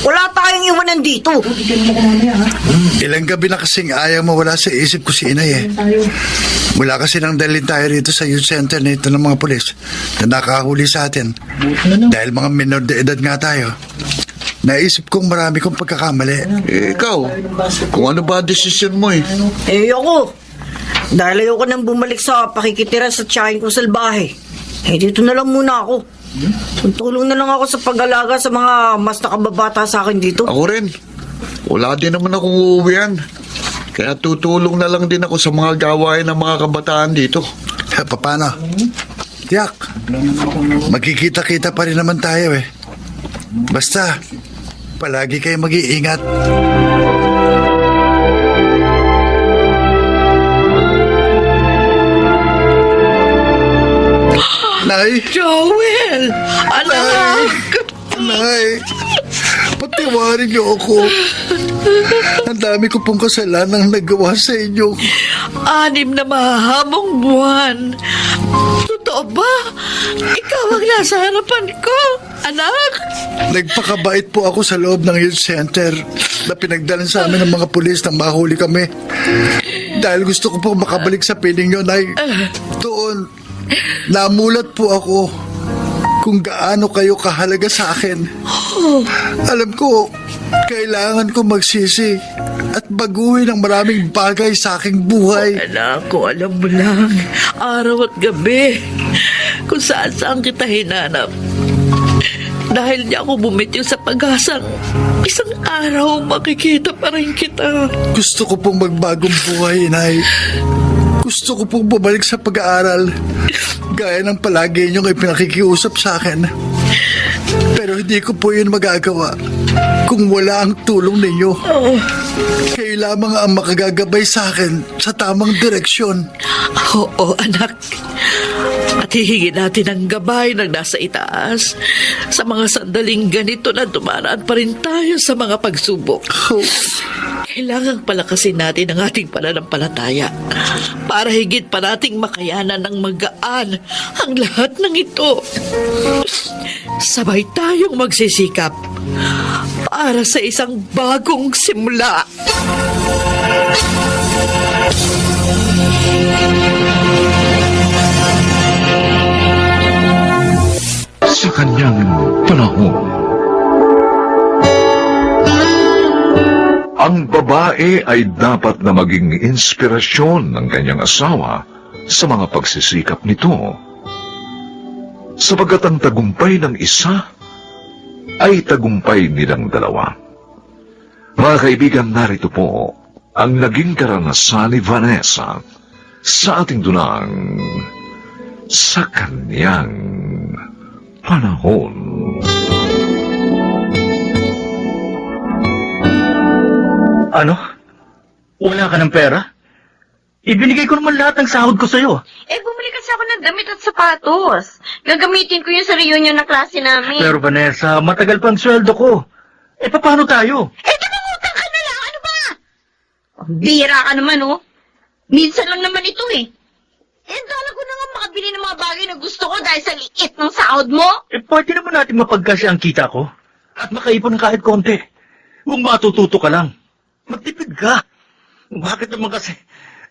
[SPEAKER 2] Wala tayong iwanan dito.
[SPEAKER 7] Ilang gabi na kasing ayaw mawala sa isip ko si Inay eh. Mula kasi nang dalhin tayo rito sa youth center na ito ng mga pulis na nakahuli sa atin. Dahil mga minor de edad nga tayo. Naisip kong marami kong pagkakamali.
[SPEAKER 4] Ikaw, kung ano ba desisyon mo eh?
[SPEAKER 2] Ako. Dahil ayoko nang bumalik sa pakikitira sa tiyahin kong salbahe. Dito na lang muna ako. Tutulong na lang ako sa pag-alaga sa mga mas nakababata sa akin dito.
[SPEAKER 4] Ako rin. Wala din naman akong uuwian. Kaya tutulong na lang din ako sa mga gawain ng mga kabataan dito.
[SPEAKER 7] Paano? Tiyak, magkikita-kita pa rin naman tayo eh. Basta, palagi kayo mag-iingat. Nay!
[SPEAKER 5] Joel! Anak!
[SPEAKER 7] Nay! Patiwarin niyo ako. Ang dami ko pong kasalanang nagawa sa inyo.
[SPEAKER 5] 6 na mahahabong buwan. Totoo ba? Ikaw ang nasa harapan ko, anak?
[SPEAKER 7] Nagpakabait po ako sa loob ng youth center na pinagdalan sa amin ng mga pulis nang mahuli kami. Dahil gusto ko po makabalik sa piling nyo, Nay. Doon, namulat po ako kung gaano kayo kahalaga sa akin. Alam ko, kailangan ko magsisi at baguhin ang maraming bagay sa aking buhay.
[SPEAKER 5] Anak ko, alam mo lang, araw at gabi, kung saan kita hinanap. Dahil di ako bumitiw sa pag-asang isang araw makikita pa rin kita.
[SPEAKER 7] Gusto ko pong magbagong buhay, Inay. Gusto ko pong bumalik sa pag-aaral gaya ng palagi niyong ipinakikiusap sa akin. Pero hindi ko po yun magagawa kung wala ang tulong ninyo. Kayo lamang ang makagagabay sa akin sa tamang direksyon.
[SPEAKER 5] Oo, anak. At hihingin natin ang gabay ng nasa itaas sa mga sandaling ganito na dumaraan pa rin tayo sa mga pagsubok. Kailangang palakasin natin ang ating pananampalataya para higit pa nating makayanan ng magaan ang lahat ng ito. Sabay tayong magsisikap para sa isang bagong simula.
[SPEAKER 1] Sa kanyang panahon, ang babae ay dapat na maging inspirasyon ng kanyang asawa sa mga pagsisikap nito. Sapagat ang tagumpay ng isa ay tagumpay nilang dalawa. Mga kaibigan, narito po ang naging karanasan ni Vanessa sa ating dunang Sa Kanyang Panahon.
[SPEAKER 9] Ano? Wala ka ng pera? Ibinigay ko naman lahat ng sahod ko sa'yo.
[SPEAKER 11] Bumili kasi ako ng damit at sapatos. Gagamitin ko yun sa reunion ng klase namin.
[SPEAKER 9] Pero Vanessa, matagal pang sweldo ko. Paano tayo?
[SPEAKER 11] Tumangutang ka na lang. Ano ba? Bira ka naman, oh. Minsan lang naman ito, eh. Dala ko na nga makabili ng mga bagay na gusto ko dahil sa liit ng sahod mo.
[SPEAKER 9] Pwede naman natin mapagkasya ang kita ko. At makaipon ng kahit konti. Huwag matututo ka lang. Magtipid ka. Bakit naman kasi?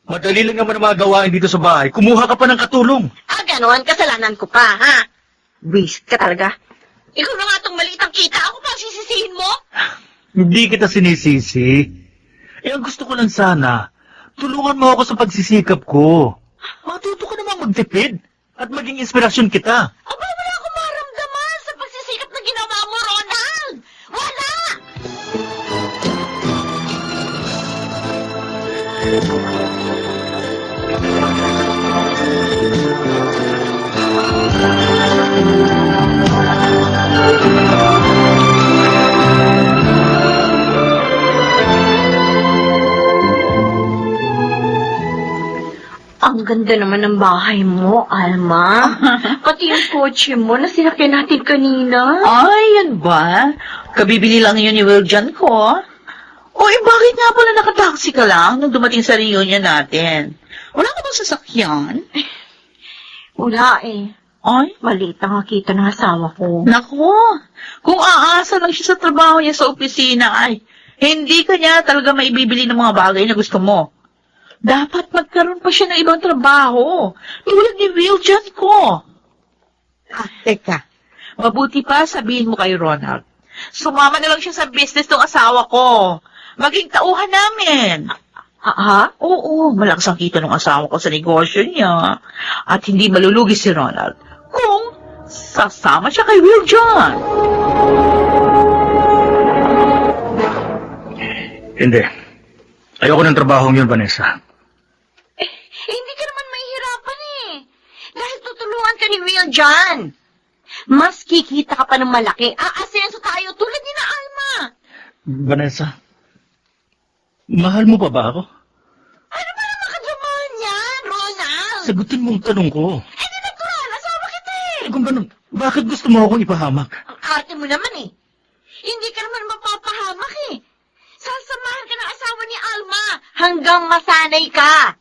[SPEAKER 9] Madali lang naman ang mga gawain dito sa bahay. Kumuha ka pa ng katulong.
[SPEAKER 11] Aga, ganon, kasalanan ko pa, ha? Wish ka talaga. Ikaw na nga itong malitang kita, ako pa ang sisisihin mo?
[SPEAKER 9] Hindi kita sinisisi. Ang gusto ko lang sana, tulungan mo ako sa pagsisikap ko. Matuto ka namang magtipid at maging inspirasyon kita.
[SPEAKER 11] Aba, wala akong maramdaman sa pagsisikap na ginawa mo, Ronald! Wala! Ang ganda naman ng bahay mo, Alma. Pati yung kotse mo na sinakyan natin kanina.
[SPEAKER 5] Ay, yan ba? Kabibili lang yun ni Will John ko. O, bakit nga pala nakataksi ka lang nung dumating sa reunion natin? Wala ka bang sasakyan?
[SPEAKER 11] Wala eh.
[SPEAKER 5] Ay,
[SPEAKER 11] Maliit ang nakita ng asawa ko.
[SPEAKER 5] nako. Kung aasa lang siya sa trabaho niya sa opisina, ay, hindi ka niya talaga maibibili ng mga bagay na gusto mo. Dapat magkaroon pa siya ng ibang trabaho. Tulad ni Will John ko. Teka. Mabuti pa sabihin mo kay Ronald. Sumama na lang siya sa business ng asawa ko. Maging tauhan namin.
[SPEAKER 11] Ha?
[SPEAKER 5] Oo, malakas ang kita ng asawa ko sa negosyo niya. At hindi malulugi si Ronald kung sasama siya kay Will John.
[SPEAKER 9] Hindi. Ayoko ng trabaho yun, Vanessa.
[SPEAKER 11] Hindi ka naman mahihirapan eh. Dahil tutulungan ka ni Will John. Mas kikita ka pa ng malaki. Aasenso tayo tulad ni na Alma.
[SPEAKER 9] Vanessa, mahal mo pa ba ako?
[SPEAKER 11] Ano ba naman kadramahan yan, Ronald?
[SPEAKER 9] Sagutin mo ang tanong ko.
[SPEAKER 11] Eh, di natural. Asawa kita eh.
[SPEAKER 9] Kung ganun, bakit gusto mo akong ipahamak?
[SPEAKER 11] Ang arte mo naman eh. Hindi ka naman mapapahamak eh. Sasamahan ka ng asawa ni Alma hanggang masanay ka.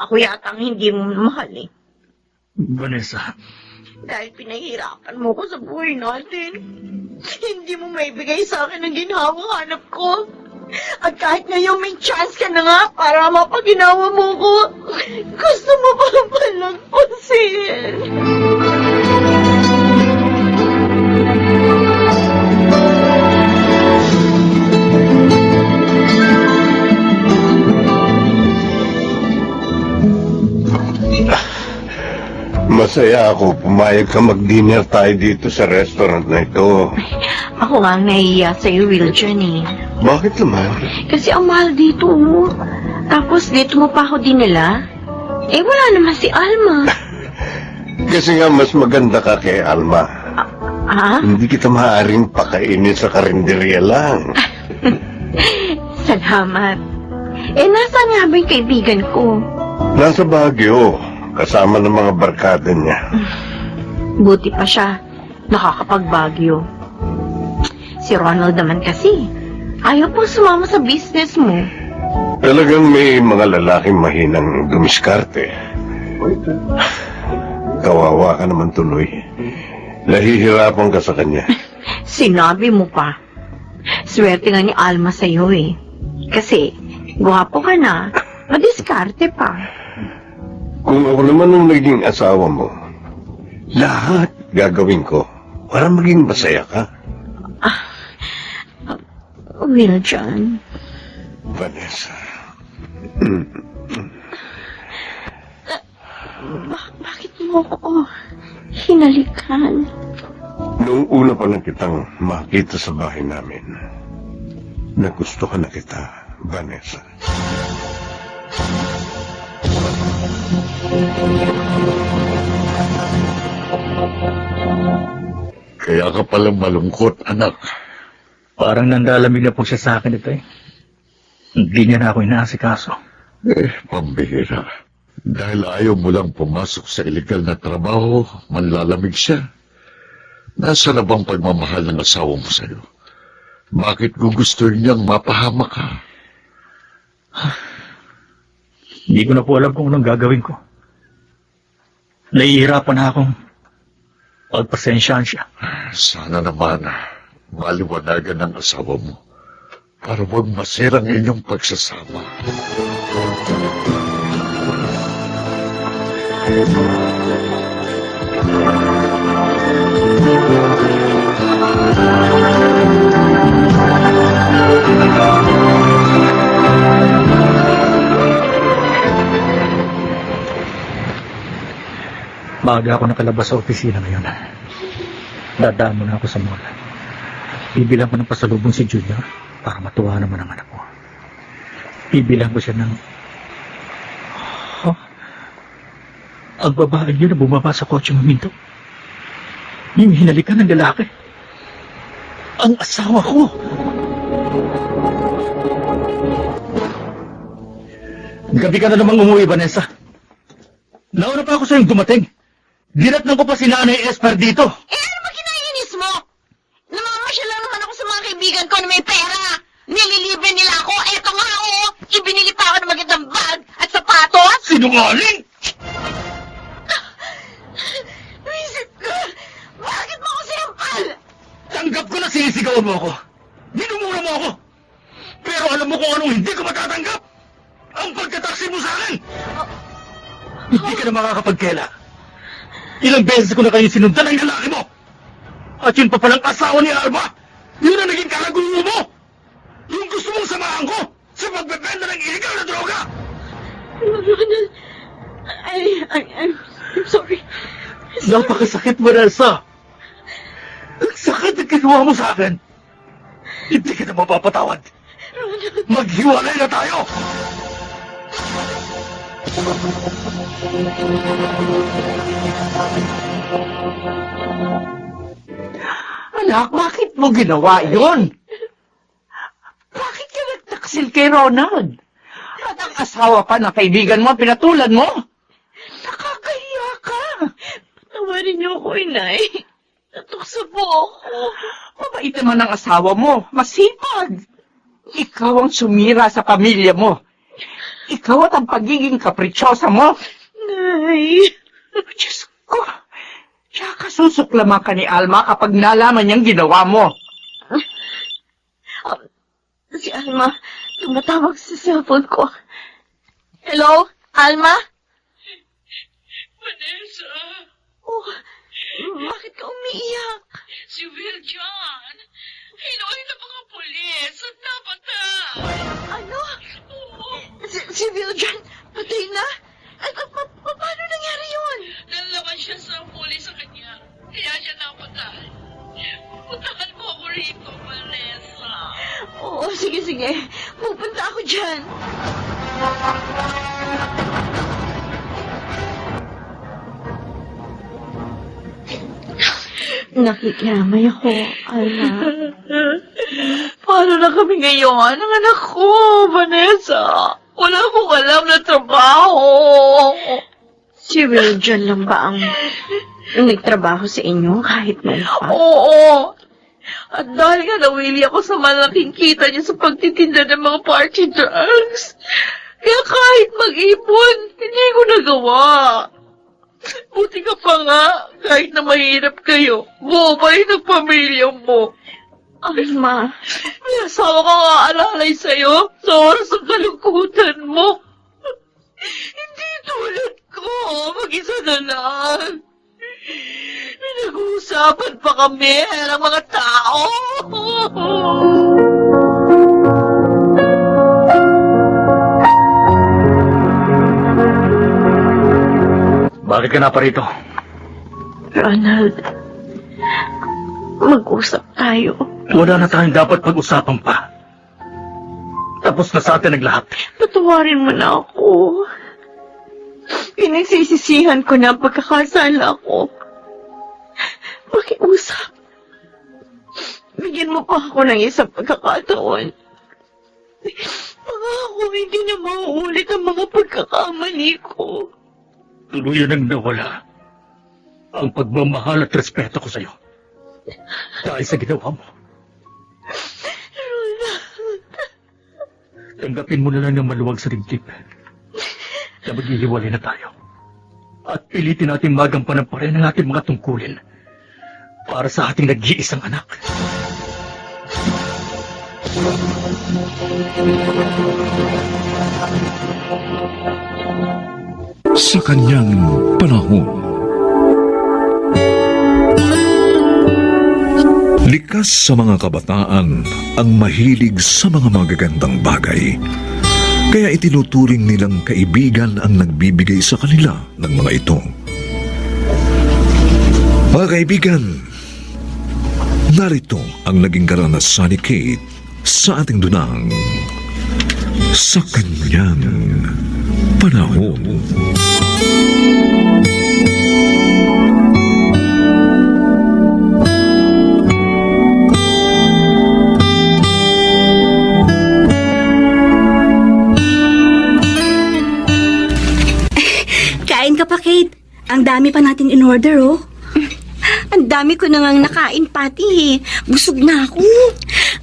[SPEAKER 11] Ako yata ang hindi mo mahal eh.
[SPEAKER 9] Vanessa,
[SPEAKER 11] Dahil pinahirapan mo ko sa buhay natin. Hindi mo maibigay sa akin ang ginhawang hanap ko. At kahit ngayon may chance ka na nga para mapaginawa mo ko, gusto mo pa palagpasin.
[SPEAKER 6] Masaya ako. Pumayag ka mag-dinner tayo dito sa restaurant na ito.
[SPEAKER 11] Ako nga ang nahiya sa'yo, Will John eh.
[SPEAKER 6] Bakit naman?
[SPEAKER 11] Kasi ang mahal dito, oh. Tapos dito mo pa ako dinala. Eh, wala naman si Alma.
[SPEAKER 6] Kasi nga mas maganda ka kay Alma.
[SPEAKER 11] Ha?
[SPEAKER 6] Hindi kita maaaring pakainin sa karinderya lang.
[SPEAKER 11] Salamat. Eh, nasaan nga ba yung kaibigan ko?
[SPEAKER 6] Nasa Baguio, kasama ng mga barkada niya.
[SPEAKER 11] Buti pa siya. Nakakapagbagyo. Si Ronald naman kasi. Ayaw po sumama sa business mo.
[SPEAKER 6] Talagang may mga lalaking mahinang dumiskarte. Kawawa ka naman tuloy. Nahihirapan ka sa kanya.
[SPEAKER 11] Sinabi mo pa. Swerte nga ni Alma sa'yo eh. Kasi, gwapo ka na. Madiskarte pa.
[SPEAKER 6] Kung ako naman ang naging asawa mo, lahat gagawin ko para maging masaya ka.
[SPEAKER 11] Will John.
[SPEAKER 6] Vanessa.
[SPEAKER 11] Bakit mo ko hinalikan?
[SPEAKER 6] Noong una pa lang kitang makita sa bahay namin, nagustuhan na kita, Vanessa.
[SPEAKER 4] Kaya ka palang malungkot, anak.
[SPEAKER 9] Parang nandalamig na po siya sa akin ito eh. Hindi niya na ako inaasikaso.
[SPEAKER 4] Pambihira. Dahil ayaw mo lang pumasok sa illegal na trabaho, manlalamig siya. Nasa na bang pagmamahal ng asawa mo sa'yo? Bakit gugustuhin niyang mapahamak ka?
[SPEAKER 9] Hindi ko na po alam kung anong gagawin ko. Nahihirapan na akong pagpasensyahan siya.
[SPEAKER 4] Sana naman maliwanagan ng asawa mo para huwag masirang inyong pagsasama.
[SPEAKER 9] Maaga ako nakalabas sa opisina ngayon. Dadaan muna ako sa mall. Bibilang ko ng pasalubong si Julia para matuwa naman ang anak ko. Bibilang ko siya ng... Ang babae niyo na bumaba sa kotse maminto. Yung hinalikan ng lalaki. Ang asawa ko. Gabi ka na namang umuwi, Vanessa. Nauna pa ako sa'yong dumating. Dinatnan ko pa si Nanay Esper dito.
[SPEAKER 11] Ano ba kinainis mo? Namamasyal lang naman ako sa mga kaibigan ko na may pera. Nililibre nila ako. Eto nga ibinili pa ako ng magandang bag at sapatos.
[SPEAKER 9] Sinungaling!
[SPEAKER 11] Visit ko! Bakit mo ako sinampal?
[SPEAKER 9] Tanggap ko na sinisigawan mo ako. Dinumura mo ako. Pero alam mo kung anong hindi ko matatanggap. Ang pagkataksi mo sa akin. Hindi ka na makakapagkela. Ilang beses ko na kayo sinundan ng lalaki mo. At yun pa palang asawa ni Alma. Yun ang naging kalagulo mo. Yung gusto mong samahan ko sa pagbebenta ng illegal na droga.
[SPEAKER 11] I'm sorry.
[SPEAKER 9] Napakasakit mo, Elsa. Ang sakit na ginawa mo sa akin. Hindi ka na mapapatawad. Maghiwalay na tayo.
[SPEAKER 3] Anak, bakit mo ginawa yun? Bakit ka nagtaksil kay Ronald? At ang asawa pa na kaibigan mo, pinatulan mo? Nakakahiya ka.
[SPEAKER 11] Tawarin niyo ako, inay. Natukso po ako.
[SPEAKER 3] Mabait naman ang asawa mo. Masipag. Ikaw ang sumira sa pamilya mo. Ikaw at ang pagiging kapritsosa mo.
[SPEAKER 11] Nay.
[SPEAKER 3] Diyos ko. Tsaka susuklaman ka ni Alma kapag nalaman niyang ginawa mo.
[SPEAKER 11] Si Alma, tumatawag sa cellphone ko. Hello, Alma?
[SPEAKER 5] Vanessa,
[SPEAKER 11] Oh, bakit ka umiiyak?
[SPEAKER 5] si Will John. Hinuhay ng mga pulis at napatay.
[SPEAKER 11] Ano?
[SPEAKER 5] Oo,
[SPEAKER 11] Si Viljan, patay na? Ay, paano nangyari yun?
[SPEAKER 5] nalaman siya sa pulis sa kanya. Kaya siya napatay. Puntahan mo ako rito, Vanessa.
[SPEAKER 11] Oo, sige. Pupunta ako dyan. Nakikiramay ako, Alma.
[SPEAKER 5] Paano na kami ngayon? Ang anak ko, Vanessa. Wala akong alam na trabaho.
[SPEAKER 2] Si Wiljon lang ba ang nagtrabaho sa inyo kahit noon pa?
[SPEAKER 5] Oo. At dahil nga nawili ako sa malaking kita niya sa pagtitinda ng mga party drugs. Kaya kahit mag-ipon, hindi ko nagawa. Buti ka pa nga, kahit na mahirap kayo, buo pa rin ang pamilya mo.
[SPEAKER 2] Alma,
[SPEAKER 5] May asawa ka nga alalay sa'yo sa oras ng kalungkutan mo. Hindi tulad ko, mag-isa na lang. Pinag-uusapan pa kami ng mga tao.
[SPEAKER 9] Bakit ka na pa rito?
[SPEAKER 2] Ronald, mag-usap tayo.
[SPEAKER 9] Wala na tayong dapat pag-usapan pa. Tapos na sa atin ang lahat.
[SPEAKER 2] Patawarin mo na ako. Pinagsisisihan ko na ang pagkakasala ko. Pakiusap. Bigyan mo pa ako ng isang pagkakataon. Pangako, hindi na mauulit ang mga pagkakamali ko.
[SPEAKER 9] Tuluyan ang nawala ang pagmamahal at respeto ko sa'yo. Dahil sa ginawa mo. Tanggapin mo na lang ng maluwag sa dibdib na maghihiwalay na tayo. At pilitin natin magampanan pa rin ang ating mga tungkulin para sa ating nag-iisang anak.
[SPEAKER 1] sa kanyang panahon. Likas sa mga kabataan ang mahilig sa mga magagandang bagay. Kaya itinuturing nilang kaibigan ang nagbibigay sa kanila ng mga ito. Mga kaibigan, narito ang naging karanasan ni Kate sa ating dunang sa kanyang panahon.
[SPEAKER 2] Kain ka pa, Kate. Ang dami pa natin in order, oh. Ang dami ko na ngang nakain, pati, eh. Busog na ako.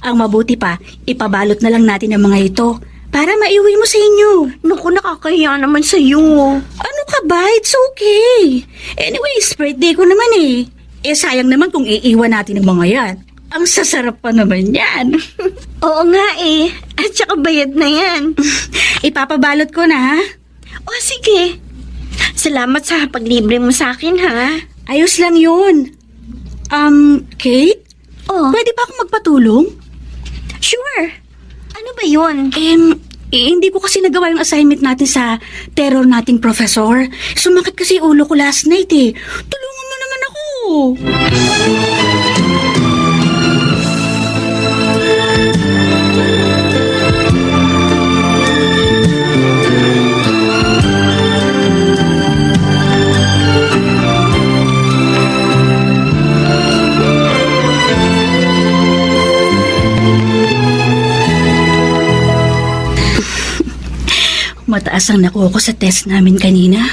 [SPEAKER 2] Ang mabuti pa, ipabalot na lang natin ang mga ito para maiuwi mo sa inyo. Naku, nakakahiya naman sa iyo. Ano ka ba? It's okay. Anyways, birthday ko naman eh. Sayang naman kung iiwan natin ang mga yan. Ang sasarap pa naman yan. Oo nga eh. At saka bayad na yan. Ipapabalot ko na, ha? O sige. Salamat sa paglibre mo sa akin, ha? Ayos lang yun. Kate? Oh. Pwede ba akong magpatulong? Sure. Ano ba yun? Hindi ko kasi nagawa yung assignment natin sa terror nating professor. Sumakit kasi ulo ko last night eh. Tulungan mo naman ako. Mataas ang nakuha ko sa test namin kanina.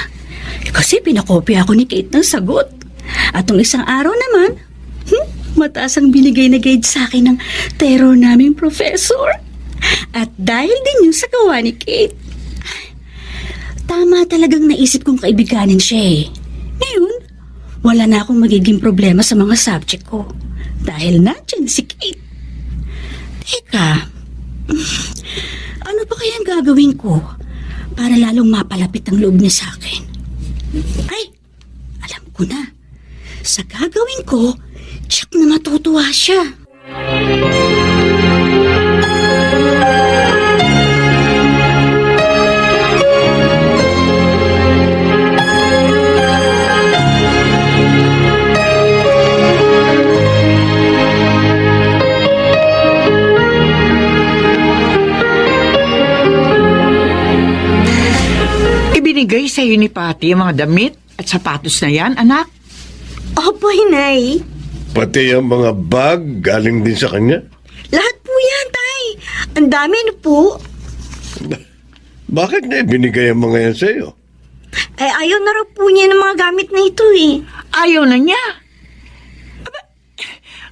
[SPEAKER 2] Kasi pinakopya ako ni Kate ng sagot. At nung isang araw naman, mataas ang binigay na grade sa akin ng terror naming professor. At dahil din yun sa gawa ni Kate. Tama talagang naisip kong kaibiganin siya eh. Ngayon, wala na akong magiging problema sa mga subject ko. Dahil nandyan si Kate. Teka, ano pa kaya ang gagawin ko para lalong mapalapit ang loob niya sa akin? Ay, alam ko na. Sa gagawin ko, tiyak na matutuwa siya.
[SPEAKER 3] Ibinigay sa ni Patty ang mga damit at sapatos na yan, anak?
[SPEAKER 2] Opo, Inay.
[SPEAKER 6] Pati ang mga bag galing din sa kanya.
[SPEAKER 2] Lahat po yan, Tay. Ang dami na po.
[SPEAKER 6] Bakit niya binigay ang mga yan sa'yo?
[SPEAKER 2] Ay, ayaw na raw po niya ng mga gamit na ito eh.
[SPEAKER 3] Ayaw na niya. Aba,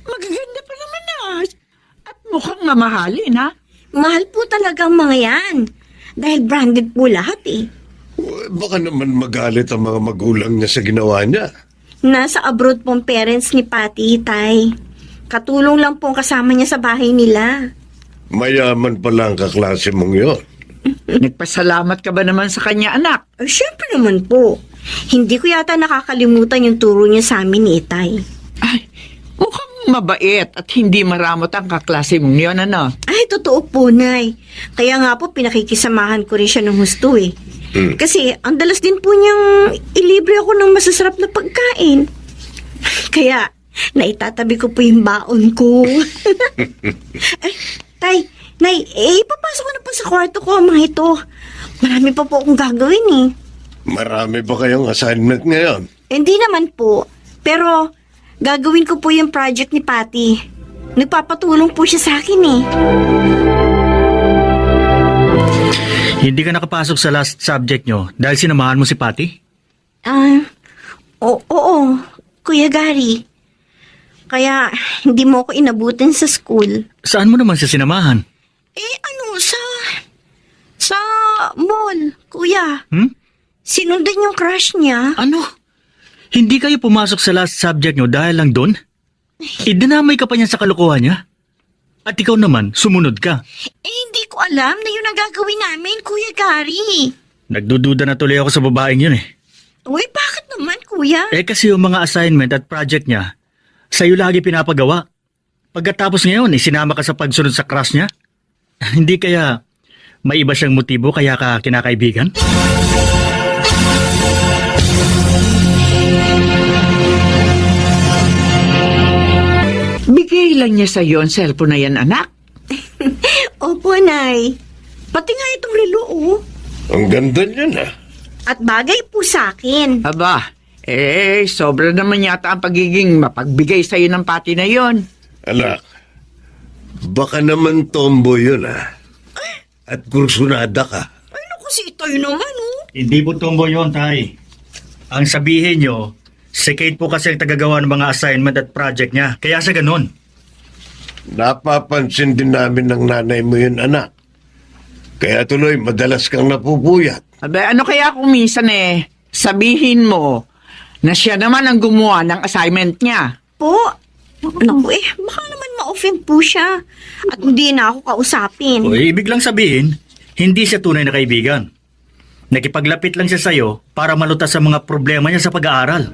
[SPEAKER 3] magaganda pa naman na. At mukhang mamahalin, ha?
[SPEAKER 2] Mahal po talaga ang mga yan. Dahil branded po lahat eh.
[SPEAKER 6] Baka naman magalit ang mga magulang niya sa ginawa niya.
[SPEAKER 2] Nasa abroad pong parents ni Patty, Tay. Katulong lang pong kasama niya sa bahay nila.
[SPEAKER 6] Mayaman pala ang kaklase mong yon.
[SPEAKER 3] Nagpasalamat ka ba naman sa kanya, anak?
[SPEAKER 2] Ay, syempre naman po. Hindi ko yata nakakalimutan yung turo niya sa amin ni Tay.
[SPEAKER 3] Ay, mukhang mabait at hindi maramot ang kaklase mong yon, ano?
[SPEAKER 2] Ay, totoo po, Nay. Kaya nga po, pinakikisamahan ko rin siya ng husto eh. Kasi, ang dalas din po niyang ilibre ako ng masasarap na pagkain. Kaya, naitatabi ko po yung baon ko. Ay, Tay, Nay, ipapasok ko na po sa kwarto ko ang mga ito. Marami pa po akong gagawin eh.
[SPEAKER 6] Marami ba kayong assignment ngayon?
[SPEAKER 2] Hindi naman po. Pero, gagawin ko po yung project ni Patty. Nagpapatulong po siya sa akin eh.
[SPEAKER 9] Hindi ka nakapasok sa last subject nyo dahil sinamahan mo si Patty?
[SPEAKER 2] Oo, Kuya Gary. Kaya, hindi mo ako inabutin sa school.
[SPEAKER 9] Saan mo naman siya sinamahan?
[SPEAKER 2] Sa mall, Kuya.
[SPEAKER 9] Hmm?
[SPEAKER 2] Sinundan yung crush niya.
[SPEAKER 9] Ano? Hindi kayo pumasok sa last subject nyo dahil lang doon? Idinamay ka pa niya sa kalokohan niya? At ikaw naman, sumunod ka.
[SPEAKER 2] Hindi ko alam na yun ang gagawin namin, Kuya Gary.
[SPEAKER 9] Nagdududa na tuloy ako sa babaeng yun eh.
[SPEAKER 2] Uy, bakit naman, kuya?
[SPEAKER 9] Kasi yung mga assignment at project niya, sa'yo lagi pinapagawa. Pagkatapos ngayon, sinama ka sa pagsunod sa crush niya? Hindi kaya may iba siyang motibo kaya ka kinakaibigan?
[SPEAKER 3] Bigay lang niya sa'yo ang cellphone na yan, anak.
[SPEAKER 2] Opo, Nay. Pati nga itong relo, oh.
[SPEAKER 6] Ang ganda niyan
[SPEAKER 2] At bagay po sa akin.
[SPEAKER 3] Aba, sobra naman yata ang pagiging mapagbigay sa'yo ng pati na yon.
[SPEAKER 6] Anak, baka naman tomboy yun At kursunada ka.
[SPEAKER 2] Ay, naku, si Itoy naman, oh.
[SPEAKER 9] Hindi po tumbo yun, Tay. Ang sabihin nyo, si Kate po kasi ang tagagawa ng mga assignment at project niya. Kaya sa ganun.
[SPEAKER 6] Napapansin din namin ng nanay mo yun, anak. Kaya tuloy, madalas kang napupuyat.
[SPEAKER 3] Aba, ano kaya kung minsan sabihin mo na siya naman ang gumawa ng assignment niya?
[SPEAKER 2] Po, naku baka naman ma-offend po siya. At hindi na ako kausapin.
[SPEAKER 9] O ibig lang sabihin, hindi siya tunay na kaibigan. Nakipaglapit lang siya sa'yo para malutas sa mga problema niya sa pag-aaral.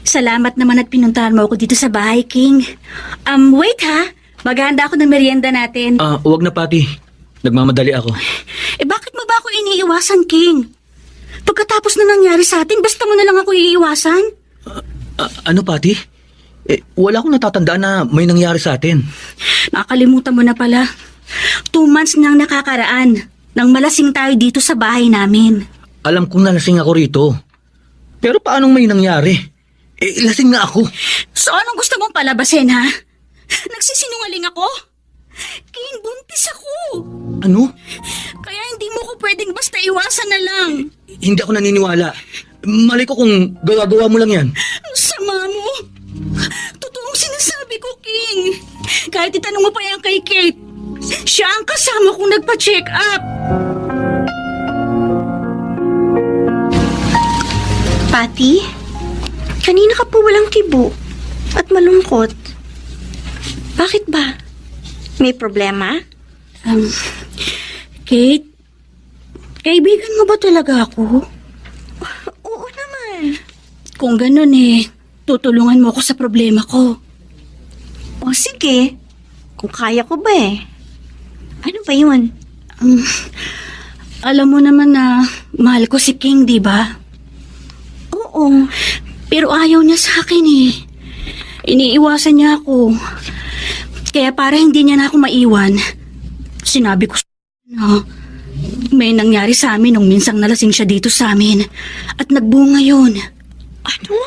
[SPEAKER 12] Salamat naman at pinuntahan mo ako dito sa bahay, King. Wait ha. Maghahanda ako ng merienda natin.
[SPEAKER 9] Huwag na, Pati. Nagmamadali ako.
[SPEAKER 12] Bakit mo ba ako iniiwasan, King? Pagkatapos na nangyari sa atin, basta mo na lang ako iiwasan?
[SPEAKER 9] Ano, Pati? Wala akong natatandaan na may nangyari sa atin.
[SPEAKER 12] Nakakalimutan mo na pala. 2 months nang nakakaraan nang malasing tayo dito sa bahay namin.
[SPEAKER 9] Alam kong nalasing ako rito. Pero paanong may nangyari? Lasing na ako.
[SPEAKER 12] So anong gusto mong palabasin, ha? Nagsisinungaling ako? King, buntis ako.
[SPEAKER 9] Ano?
[SPEAKER 12] Kaya hindi mo ko pwedeng basta iwasan na lang.
[SPEAKER 9] Hindi ako naniniwala. Mali ko kung gawa-gawa mo lang yan.
[SPEAKER 12] Ang sama mo. Totoong sinasabi ko, King. Kahit itanong mo pa yan kay Kate, siya ang kasama kong nagpa-check up.
[SPEAKER 2] Pati, kanina ka po walang kibo at malungkot. Bakit ba? May problema?
[SPEAKER 12] Kate, kaibigan mo ba talaga ako?
[SPEAKER 2] Oo naman.
[SPEAKER 12] Kung ganun tutulungan mo ako sa problema ko.
[SPEAKER 2] O sige, kung kaya ko ba Ano ba yun?
[SPEAKER 12] Alam mo naman na mahal ko si King, di ba?
[SPEAKER 2] Oo.
[SPEAKER 12] Pero ayaw niya sa akin Iniiwasan niya ako. Kaya para hindi niya na ako maiwan, sinabi ko na may nangyari sa amin nung minsang nalasing siya dito sa amin. At nagbunga yun.
[SPEAKER 2] Ano?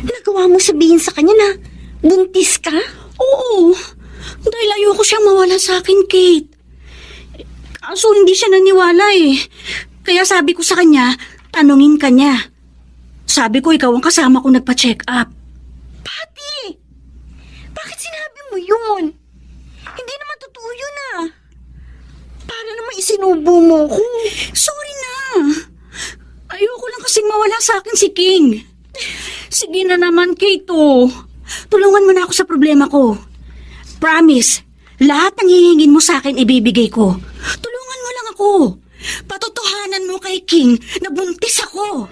[SPEAKER 2] Nagawa mo sabihin sa kanya na buntis ka?
[SPEAKER 12] Oo. Dahil ayoko siyang mawala sa akin, Kate. Kaso hindi siya naniwala Kaya sabi ko sa kanya, tanungin ka niya. Sabi ko, ikaw ang kasama ko nagpa-check up.
[SPEAKER 2] Pati! Bakit sinabi mo yun? Hindi naman totoo yun Para naman isinubo mo ko.
[SPEAKER 12] Sorry na. Ayoko lang kasing mawala sa akin si King. Sige na naman, Kate, tulungan mo na ako sa problema ko. Promise, lahat ng hihingin mo sa akin ibibigay ko. Tulungan mo lang ako. Patotohanan mo kay King na buntis ako.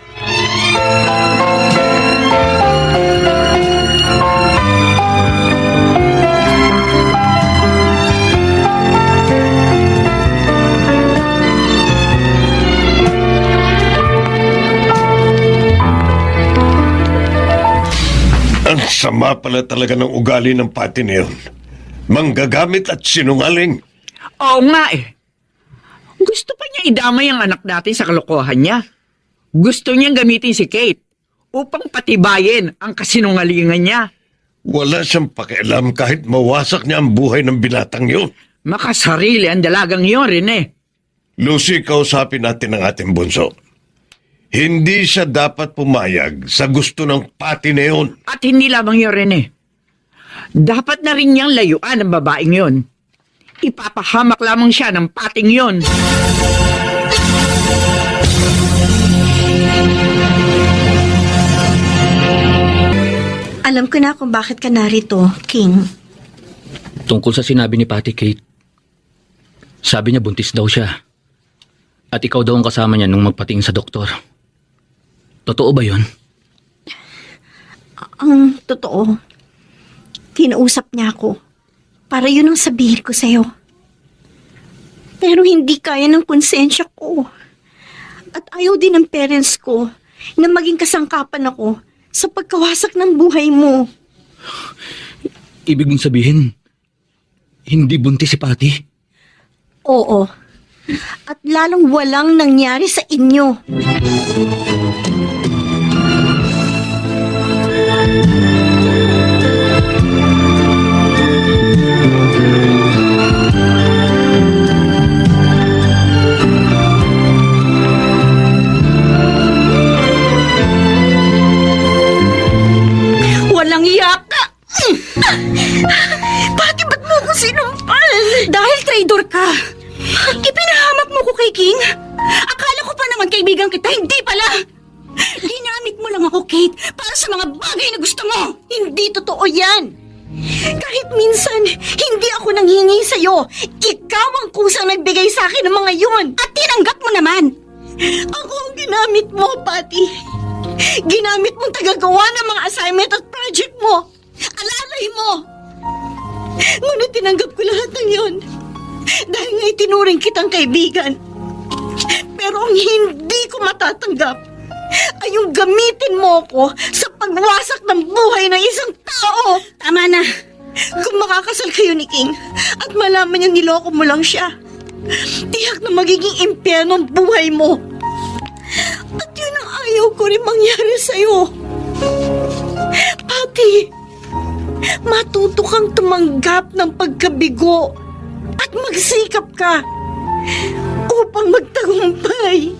[SPEAKER 6] Ang sama pala talaga ng ugali ng Pati na yun. Manggagamit at sinungaling.
[SPEAKER 3] Oo nga Gusto pa niya idamay ang anak natin sa kalokohan niya. Gusto niyang gamitin si Kate upang patibayin ang kasinungalingan niya.
[SPEAKER 6] Wala siyang pakialam kahit mawasak niya ang buhay ng binatang yun.
[SPEAKER 3] Makasarili ang dalagang yun, Rene.
[SPEAKER 6] Lucy, kausapin natin ang ating bunso. Hindi siya dapat pumayag sa gusto ng Pati na yun.
[SPEAKER 3] At hindi lamang yun, Rene. Dapat na rin niyang layuan ang babaeng yun. Ipapahamak lamang siya ng pating yun.
[SPEAKER 2] Alam ko na kung bakit ka narito, King.
[SPEAKER 9] Tungkol sa sinabi ni Pati, Kate. Sabi niya buntis daw siya. At ikaw daw ang kasama niya nung magpatingin sa doktor. Totoo ba yun?
[SPEAKER 2] Ang totoo, kinausap niya ako para yun ang sabihin ko sa'yo. Pero hindi kaya ng konsensya ko. At ayaw din ng parents ko na maging kasangkapan ako sa pagkawasak ng buhay mo.
[SPEAKER 9] Ibig mong sabihin, hindi buntis si Patty?
[SPEAKER 2] Oo. At lalong walang nangyari sa inyo.
[SPEAKER 12] Walang yaka! Bakit ba't mo ko sinumpal? Dahil traitor ka. Ipinahamak mo ko kay King. Akala ko pa naman kaibigan kita, hindi pala. Ginamit mo lang ako, Kate, para sa mga bagay na gusto mo.
[SPEAKER 2] Hindi totoo yan. Kahit minsan, hindi ako nanghingi sa'yo. Ikaw ang kusang nagbigay sa akin ng mga yun.
[SPEAKER 12] At tinanggap mo naman.
[SPEAKER 2] Ako ang ginamit mo, Patty. Ginamit mong tagagawa ng mga assignment at project mo. Alalay mo. Ngunit tinanggap ko lahat ng yun. Dahil nga itinuring kitang kaibigan. Pero ang hindi ko matatanggap ay yung gamitin mo ko sa pagwasak ng buhay ng isang tao.
[SPEAKER 12] Tama na.
[SPEAKER 2] Kung makakasal kayo ni King at malaman niya niloko mo lang siya, tiyak na magiging impyerno ang buhay mo. At yun ang ayaw ko rin mangyari sa'yo. Patty, matuto kang tumanggap ng pagkabigo at magsikap ka upang magtagumpay.